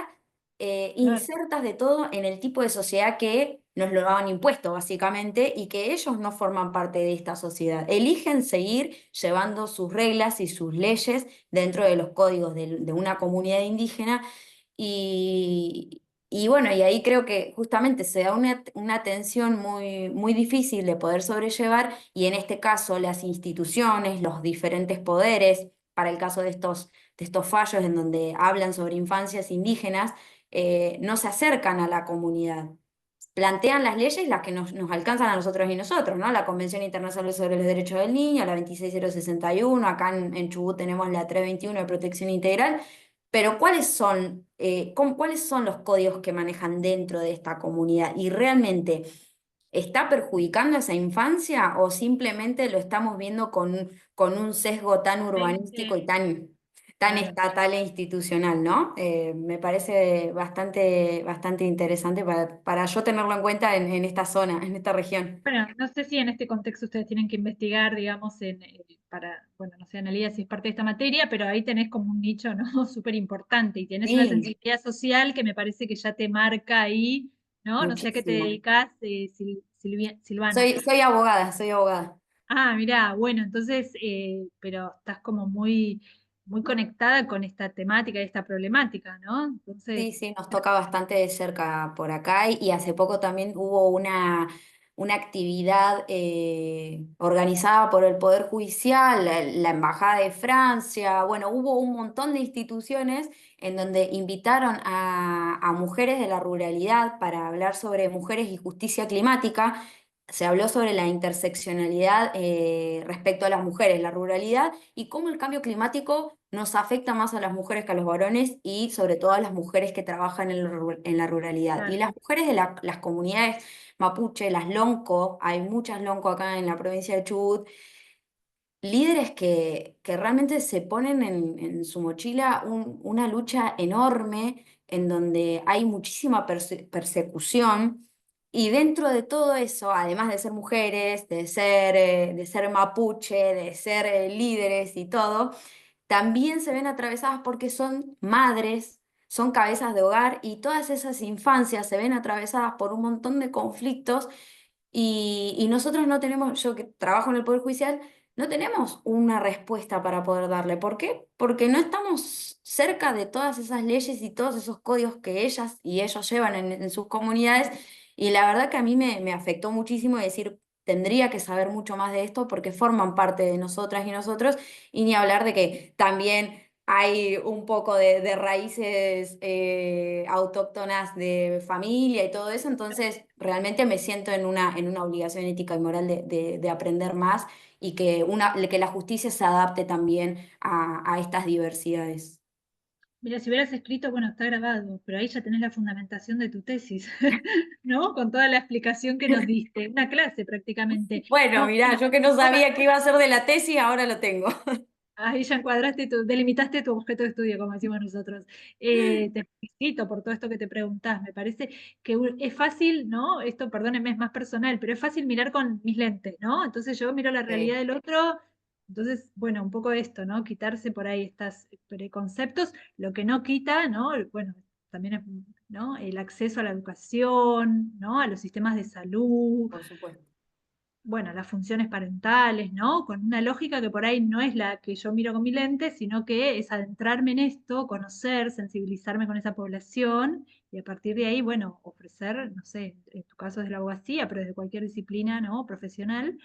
claro, insertas de todo en el tipo de sociedad que nos lo han impuesto, básicamente, y que ellos no forman parte de esta sociedad. Eligen seguir llevando sus reglas y sus leyes dentro de los códigos de una comunidad indígena y bueno, y ahí creo que justamente se da una tensión muy difícil de poder sobrellevar y en este caso las instituciones, los diferentes poderes, para el caso de estos fallos en donde hablan sobre infancias indígenas, no se acercan a la comunidad. Plantean las leyes las que nos alcanzan a nosotros y nosotros, ¿no? La Convención Internacional sobre los Derechos del Niño, la 26061, acá en Chubut tenemos la 321 de protección integral, pero ¿cuáles son los códigos que manejan dentro de esta comunidad? ¿Y realmente está perjudicando a esa infancia o simplemente lo estamos viendo con un sesgo tan urbanístico y tan claro. estatal e institucional, ¿no? Me parece bastante interesante para yo tenerlo en cuenta en esta zona, en esta región. Bueno, no sé si en este contexto ustedes tienen que investigar, digamos, para, bueno, no sé, Analía, si es parte de esta materia, pero ahí tenés como un nicho, ¿no? Súper importante y tenés una Sí, sensibilidad social que me parece que ya te marca ahí, ¿no? No sé a qué te muchísimo. dedicas, Silvana. Soy abogada, soy abogada. Ah, mirá, bueno, entonces, pero estás como muy conectada con esta temática y esta problemática, ¿no? Sí, Entonces, sí, nos toca bastante de cerca por acá y hace poco también hubo una actividad organizada por el Poder Judicial, la Embajada de Francia, bueno, hubo un montón de instituciones en donde invitaron a mujeres de la ruralidad para hablar sobre mujeres y justicia climática. se habló sobre la interseccionalidad respecto a las mujeres, la ruralidad y cómo el cambio climático nos afecta más a las mujeres que a los varones y sobre todo a las mujeres que trabajan en la ruralidad. Y Claro. las mujeres de las comunidades mapuche, las lonco, hay muchas lonco acá en la provincia de Chubut, líderes que realmente se ponen en su mochila una lucha enorme en donde hay muchísima persecución y dentro de todo eso, además de ser mujeres, de ser mapuche, de ser líderes y todo, también se ven atravesadas porque son madres, son cabezas de hogar y todas esas infancias se ven atravesadas por un montón de conflictos y nosotros no tenemos, yo que trabajo en el Poder Judicial, no tenemos una respuesta para poder darle. ¿Por qué? Porque no estamos cerca de todas esas leyes y todos esos códigos que ellas y ellos llevan en sus comunidades. Y la verdad que a mí me afectó muchísimo decir, tendría que saber mucho más de esto porque forman parte de nosotras y nosotros. Y ni hablar de que también hay un poco de raíces autóctonas de familia y todo eso, entonces realmente me siento en una obligación ética y moral de aprender más y que la justicia se adapte también a estas diversidades. Mira, si hubieras escrito, bueno, está grabado, pero ahí ya tenés la fundamentación de tu tesis, ¿no? Con toda la explicación que nos diste, una clase prácticamente. Bueno, No, mirá, yo que no sabía qué iba a hacer de la tesis, ahora lo tengo. ahí ya encuadraste, delimitaste tu objeto de estudio, como decimos nosotros. Te felicito por todo esto que te preguntás. Me parece que es fácil, ¿no? Esto, perdónenme, es más personal, pero es fácil mirar con mis lentes, ¿no? Entonces yo miro la realidad Sí, del otro. Entonces, bueno, un poco esto, ¿no? Quitarse por ahí estos preconceptos, lo que no quita, ¿no? Bueno, también es, ¿no? El acceso a la educación, ¿no? A los sistemas de salud, por supuesto. bueno, las funciones parentales, ¿no? Con una lógica que por ahí no es la que yo miro con mi lente, sino que es adentrarme en esto, conocer, sensibilizarme con esa población y a partir de ahí, bueno, ofrecer, no sé, en tu caso es de la abogacía, pero desde cualquier disciplina, ¿no? Profesional,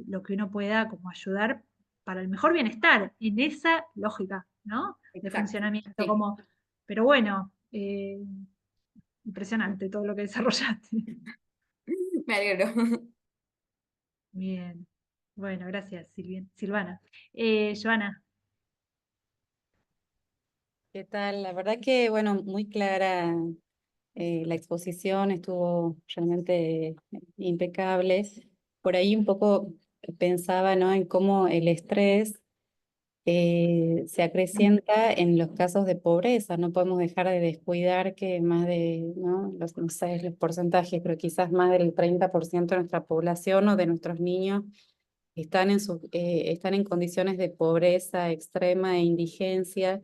lo que uno pueda como ayudar para el mejor bienestar en esa lógica, ¿no? De Exacto. funcionamiento, Sí, como, pero bueno, impresionante todo lo que desarrollaste. me alegro. Bien. Bueno, gracias, Silvana. Joana, ¿Qué tal? La verdad que, bueno, muy clara la exposición, estuvo realmente impecable. Por ahí un poco pensaba, ¿no? En cómo el estrés se acrecienta en los casos de pobreza. No podemos dejar de descuidar que más de, ¿no? No sé los porcentajes, pero quizás más del 30% de nuestra población o de nuestros niños están en condiciones de pobreza extrema e indigencia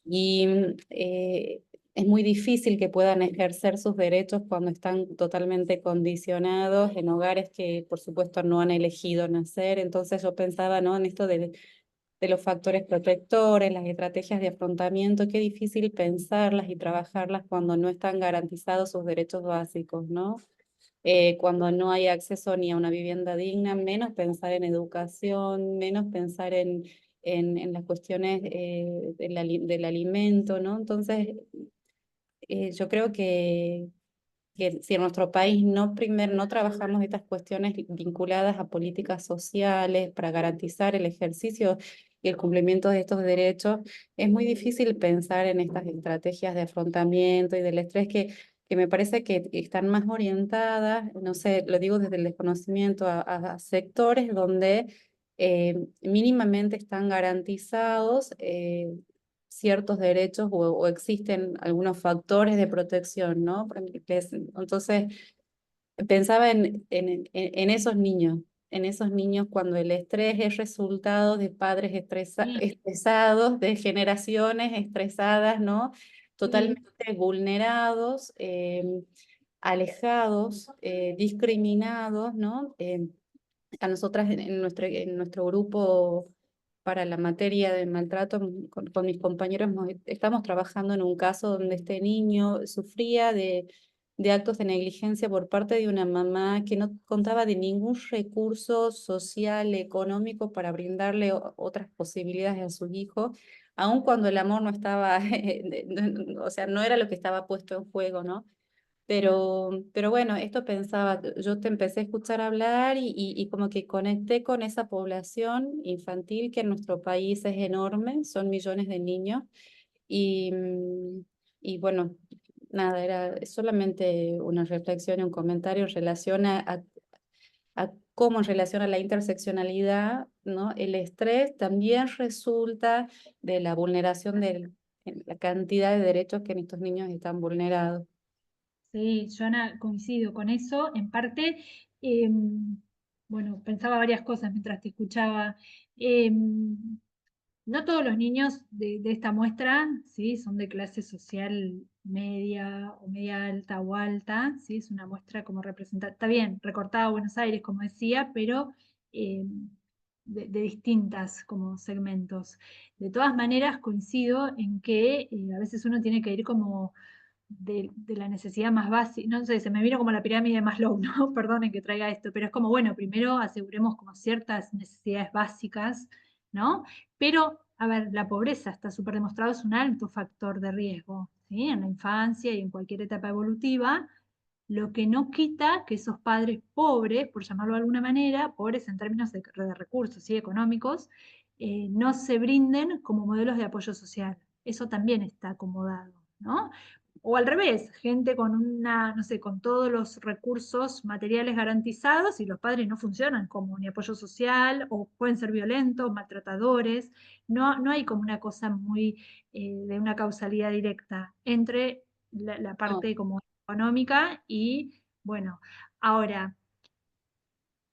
y es muy difícil que puedan ejercer sus derechos cuando están totalmente condicionados en hogares que por supuesto no han elegido nacer. Entonces yo pensaba, ¿no? En esto de los factores protectores, las estrategias de afrontamiento, qué difícil pensarlas y trabajarlas cuando no están garantizados sus derechos básicos, ¿no? Cuando no hay acceso ni a una vivienda digna, menos pensar en educación, menos pensar en las cuestiones del alimento, ¿no? Entonces, yo creo que si en nuestro país no trabajamos estas cuestiones vinculadas a políticas sociales para garantizar el ejercicio y el cumplimiento de estos derechos, es muy difícil pensar en estas estrategias de afrontamiento y del estrés que me parece que están más orientadas, no sé, lo digo desde el desconocimiento, a sectores donde mínimamente están garantizados ciertos derechos o existen algunos factores de protección, ¿no? Entonces, pensaba en esos niños cuando el estrés es resultado de padres sí, estresados, de generaciones estresadas, ¿no? sí, Totalmente vulnerados, alejados, discriminados, ¿no? A nosotras en nuestro grupo para la materia de maltrato con mis compañeros estamos trabajando en un caso donde este niño sufría de actos de negligencia por parte de una mamá que no contaba de ningún recurso social, económico para brindarle otras posibilidades a sus hijos, aun cuando el amor no estaba, o sea, no era lo que estaba puesto en juego, ¿no? Pero bueno, esto pensaba, yo te empecé a escuchar hablar y como que conecté con esa población infantil que en nuestro país es enorme, son millones de niños. Y, y bueno, nada, era solamente una reflexión y un comentario en relación a cómo en relación a la interseccionalidad, ¿no? El estrés también resulta de la vulneración de la cantidad de derechos que en estos niños están vulnerados. Sí, Joana, coincido con eso. En parte, bueno, pensaba varias cosas mientras te escuchaba. No todos los niños de esta muestra, ¿sí? Son de clase social media o media alta o alta, ¿sí? Es una muestra como representada, está bien, recortada a Buenos Aires, como decía, pero eh, de distintas como segmentos. De todas maneras, coincido en que a veces uno tiene que ir como de la necesidad más básica, no sé, se me vino como la pirámide de Maslow, ¿no? Perdonen que traiga esto, pero es como, bueno, primero aseguremos como ciertas necesidades básicas, ¿no? Pero, a ver, la pobreza está súper demostrado, es un alto factor de riesgo, ¿sí? En la infancia y en cualquier etapa evolutiva, lo que no quita que esos padres pobres, por llamarlo de alguna manera, pobres en términos de recursos, ¿sí? Económicos, no se brinden como modelos de apoyo social. Eso también está acomodado, ¿no? O al revés, gente con una, no sé, con todos los recursos materiales garantizados y los padres no funcionan como ni apoyo social o pueden ser violentos, maltratadores. No, no hay como una cosa muy de una causalidad directa entre la No, parte como económica y, bueno, ahora,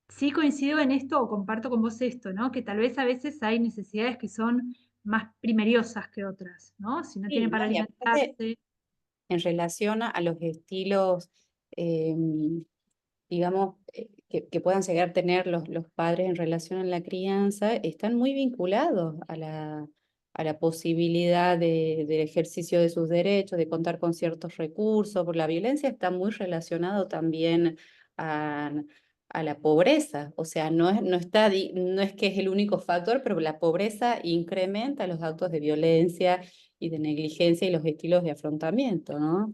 sí coincido en esto o comparto con vos esto, ¿no? Que tal vez a veces hay necesidades que son más primeriosas que otras, ¿no? Si no sí, tienen no, para y aparte, alimentarse. en relación a los estilos, digamos, que puedan llegar a tener los padres en relación a la crianza, están muy vinculados a la posibilidad del ejercicio de sus derechos, de contar con ciertos recursos, porque la violencia está muy relacionado también a, a la pobreza, o sea, no es que es el único factor, pero la pobreza incrementa los actos de violencia y de negligencia y los estilos de afrontamiento, ¿no?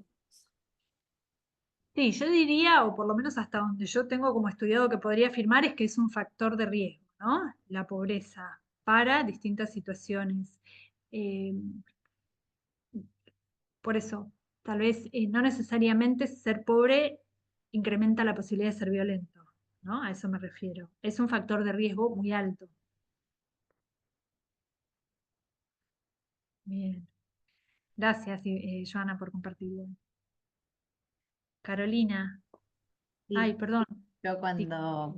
Sí, yo diría, o por lo menos hasta donde yo tengo como estudiado que podría afirmar, es que es un factor de riesgo, ¿no? La pobreza para distintas situaciones. Eh, por eso, tal vez no necesariamente ser pobre incrementa la posibilidad de ser violento, ¿no? A eso me refiero. Es un factor de riesgo muy alto. Bien. Gracias, Joana, por compartirlo. Carolina. Ay, Sí, perdón. yo Sí. cuando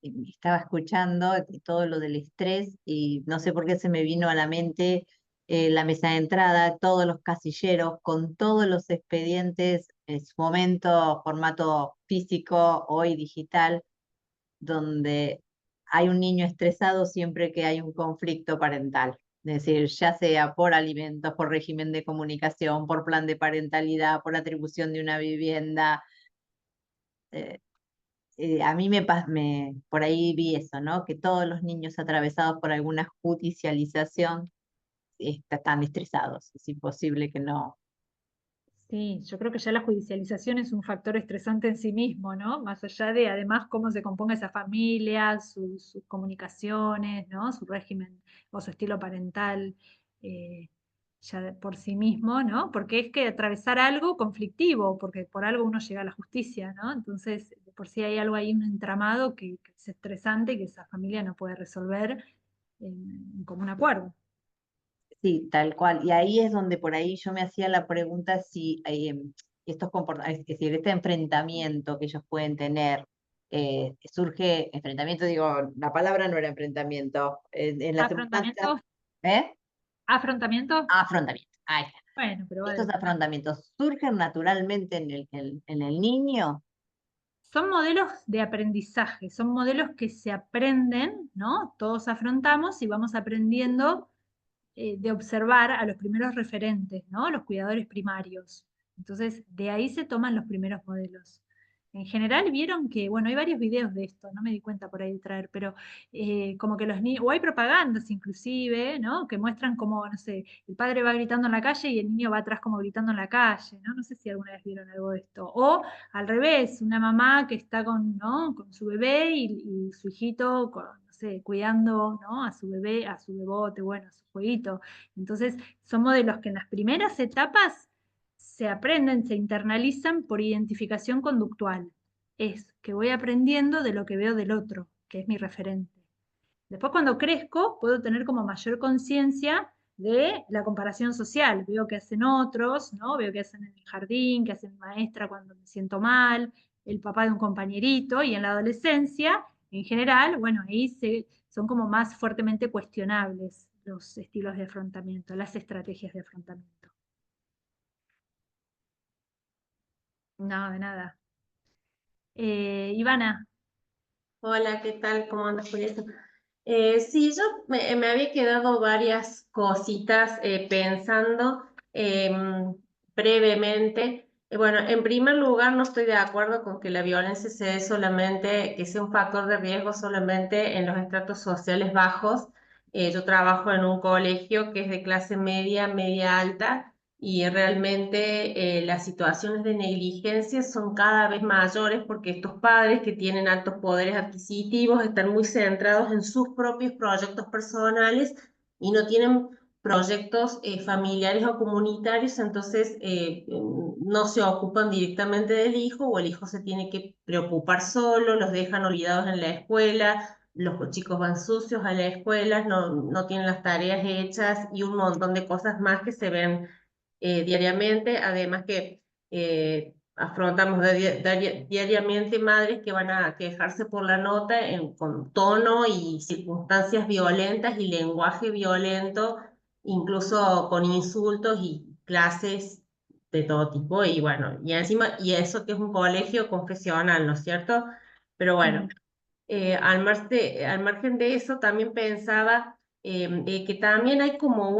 estaba escuchando todo lo del estrés y no sé por qué se me vino a la mente la mesa de entrada, todos los casilleros con todos los expedientes en su momento, formato físico, hoy digital, donde hay un niño estresado siempre que hay un conflicto parental. Es decir, ya sea por alimentos, por régimen de comunicación, por plan de parentalidad, por atribución de una vivienda. eh, a mí por ahí vi eso, ¿no? Que todos los niños atravesados por alguna judicialización están estresados. Es imposible que no. Sí, yo creo que ya la judicialización es un factor estresante en sí mismo, ¿no? Más allá de además cómo se componga esa familia, sus comunicaciones, ¿no? Su régimen o su estilo parental, eh, por sí mismo, ¿no? Porque es que atravesar algo conflictivo, porque por algo uno llega a la justicia, ¿no? Entonces, de por sí hay algo ahí, un entramado que es estresante y que esa familia no puede resolver en común acuerdo. Sí, tal cual. Y ahí es donde por ahí yo me hacía la pregunta si estos comportamientos, es decir, este enfrentamiento que ellos pueden tener, surge, enfrentamiento, digo, la palabra no era enfrentamiento, en la ¿Afrontamiento? semejanza, ¿eh? ¿Afrontamiento? Afrontamiento. Ahí está. Bueno, pero Estos vale. afrontamientos surgen naturalmente en el niño. Son modelos de aprendizaje, son modelos que se aprenden, ¿no? Todos afrontamos y vamos aprendiendo de observar a los primeros referentes, ¿no? Los cuidadores primarios. Entonces, de ahí se toman los primeros modelos. En general vieron que, bueno, hay varios videos de esto, no me di cuenta por ahí de traer, pero como que los niños, o hay propagandas inclusive, ¿no? Que muestran como, no sé, el padre va gritando en la calle y el niño va atrás como gritando en la calle, ¿no? No sé si alguna vez vieron algo de esto. O al revés, una mamá que está con, ¿no? Con su bebé y su hijito, no sé, cuidando, ¿no? A su bebé, a su bebote, bueno, a su jueguito. Entonces, son modelos que en las primeras etapas se aprenden, se internalizan por identificación conductual. Es que voy aprendiendo de lo que veo del otro, que es mi referente. Después cuando crezco puedo tener como mayor conciencia de la comparación social. Veo qué hacen otros, ¿no? Veo qué hacen en el jardín, qué hace mi maestra cuando me siento mal, el papá de un compañerito, y en la adolescencia, en general, bueno, ahí son como más fuertemente cuestionables los estilos de afrontamiento, las estrategias de afrontamiento. No, de nada. Ivana, Hola, ¿qué tal? ¿Cómo andas, Julieta? Sí, yo me había quedado varias cositas pensando brevemente. Bueno, en primer lugar, no estoy de acuerdo con que la violencia se dé solamente, que sea un factor de riesgo solamente en los estratos sociales bajos. Yo trabajo en un colegio que es de clase media, media alta, y realmente las situaciones de negligencia son cada vez mayores porque estos padres que tienen altos poderes adquisitivos están muy centrados en sus propios proyectos personales y no tienen proyectos familiares o comunitarios, entonces no se ocupan directamente del hijo o el hijo se tiene que preocupar solo, los dejan olvidados en la escuela. Los chicos van sucios a la escuela, no tienen las tareas hechas y un montón de cosas más que se ven diariamente, además que afrontamos diariamente madres que van a quejarse por la nota con tono y circunstancias violentas y lenguaje violento, incluso con insultos y clases de todo tipo, y bueno, y encima, y eso que es un colegio confesional, ¿no es cierto? Pero bueno, al margen de eso, también pensaba que también hay como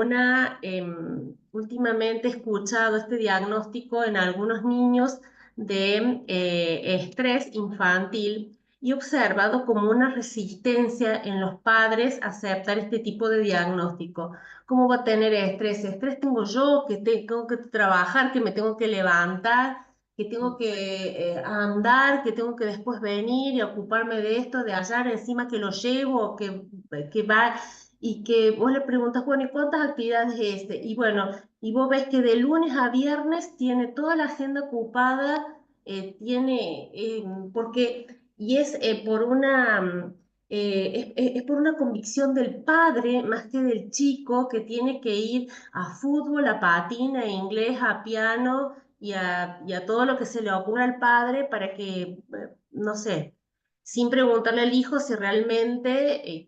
últimamente he escuchado este diagnóstico en algunos niños de estrés infantil y he observado como una resistencia en los padres a aceptar este tipo de diagnóstico. ¿Cómo va a tener estrés? Estrés tengo yo, que tengo que trabajar, que me tengo que levantar, que tengo que andar, que tengo que después venir y ocuparme de esto, de hallar encima que lo llevo, que va, y que vos le preguntas, bueno, ¿y cuántas actividades es este? Y bueno, y vos ves que de lunes a viernes tiene toda la agenda ocupada, y es por es por una convicción del padre más que del chico que tiene que ir a fútbol, a patina, a inglés, a piano y a todo lo que se le ocurra al padre para que, no sé, sin preguntarle al hijo si realmente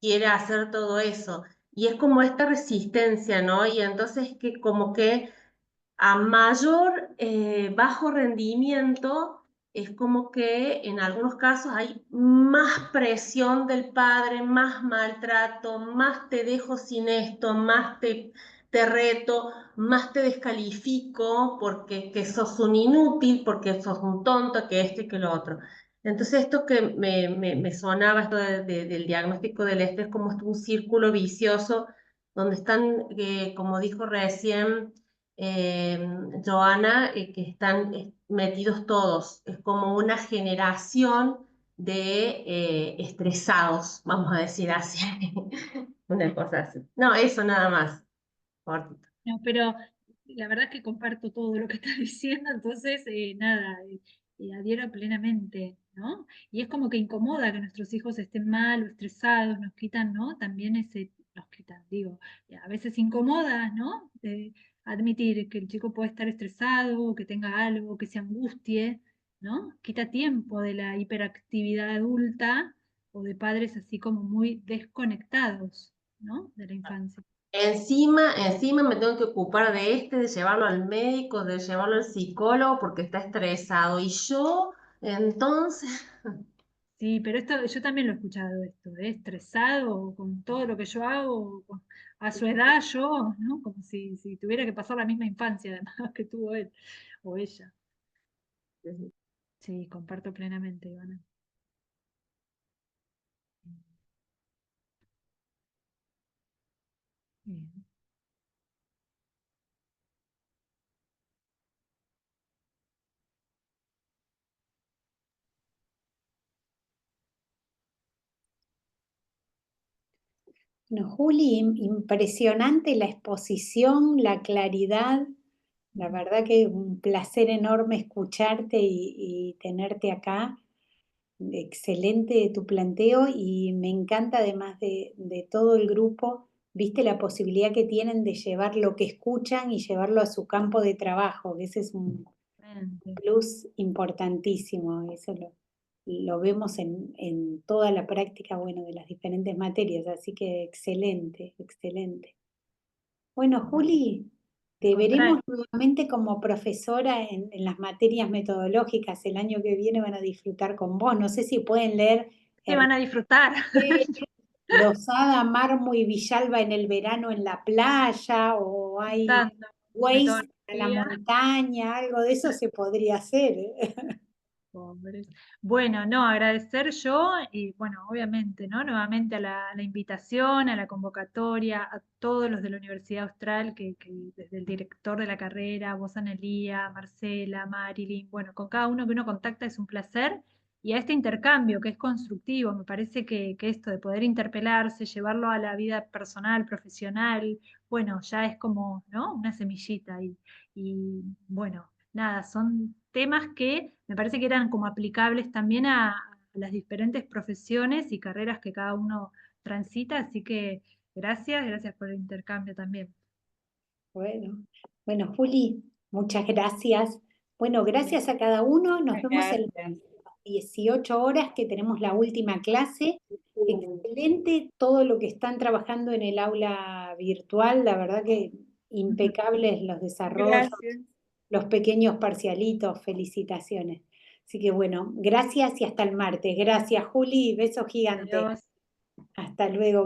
quiere hacer todo eso. Y es como esta resistencia, ¿no? Y entonces que como que a mayor bajo rendimiento, es como que en algunos casos hay más presión del padre, más maltrato, más te dejo sin esto, más te reto, más te descalifico porque que sos un inútil, porque sos un tonto, que esto y que lo otro. Entonces esto que me sonaba, esto del diagnóstico del estrés, como un círculo vicioso donde están, como dijo recién, eh, Joana, que están metidos todos. Es como una generación de estresados, vamos a decir así. Una cosa así. No, eso nada más. Cortito. no, pero la verdad es que comparto todo lo que estás diciendo, entonces nada, adhiero plenamente, ¿no? Y es como que incomoda que nuestros hijos estén mal o estresados, nos quitan, ¿no? También nos quitan, digo, a veces incomoda, ¿no? Admitir que el chico puede estar estresado, o que tenga algo, que se angustie, ¿no? Quita tiempo de la hiperactividad adulta o de padres así como muy desconectados, ¿no? De la infancia. Encima me tengo que ocupar de llevarlo al médico, de llevarlo al psicólogo porque está estresado. Y yo, entonces, Sí, pero esto yo también lo he escuchado esto, estresado con todo lo que yo hago, a su edad yo, ¿no? Como si tuviera que pasar la misma infancia además que tuvo él o ella. Sí, comparto plenamente, Ivana. Bien. Bueno, Juli, impresionante la exposición, la claridad. La verdad que es un placer enorme escucharte y tenerte acá. Excelente tu planteo y me encanta además de todo el grupo, viste la posibilidad que tienen de llevar lo que escuchan y llevarlo a su campo de trabajo, que ese es un Excelente. plus importantísimo, eso lo vemos en toda la práctica, bueno, de las diferentes materias, así que excelente, excelente. Bueno, Bueno, Juli, al te veremos contrario. nuevamente como profesora en las materias metodológicas. El año que viene van a disfrutar con vos. No sé si pueden leer Se van a disfrutar. Lozada, Mármol y Villalba en el verano en la playa, o hay Dando Waze a la metodología. montaña, algo de eso se podría hacer. Pobres. Bueno, no, agradecer yo y bueno, obviamente, ¿no? Nuevamente a la invitación, a la convocatoria, a todos los de la Universidad Austral, que desde el director de la carrera, vos, Analía, Marcela, Marilyn, bueno, con cada uno que uno contacta es un placer. Y a este intercambio que es constructivo, me parece que esto de poder interpelarse, llevarlo a la vida personal, profesional, bueno, ya es como, ¿no? Una semillita y bueno, nada, son temas que me parece que eran como aplicables también a las diferentes profesiones y carreras que cada uno transita, así que gracias por el intercambio también. Bueno, Juli, muchas gracias. Bueno, gracias a cada uno. Nos vemos el Gracias. 18 horas que tenemos la última clase. Excelente todo lo que están trabajando en el aula virtual, la verdad que impecables los desarrollos, Gracias. los pequeños parcialitos, felicitaciones. Así que bueno, gracias y hasta el martes. Gracias, Juli, besos gigantes. Adiós. Hasta luego.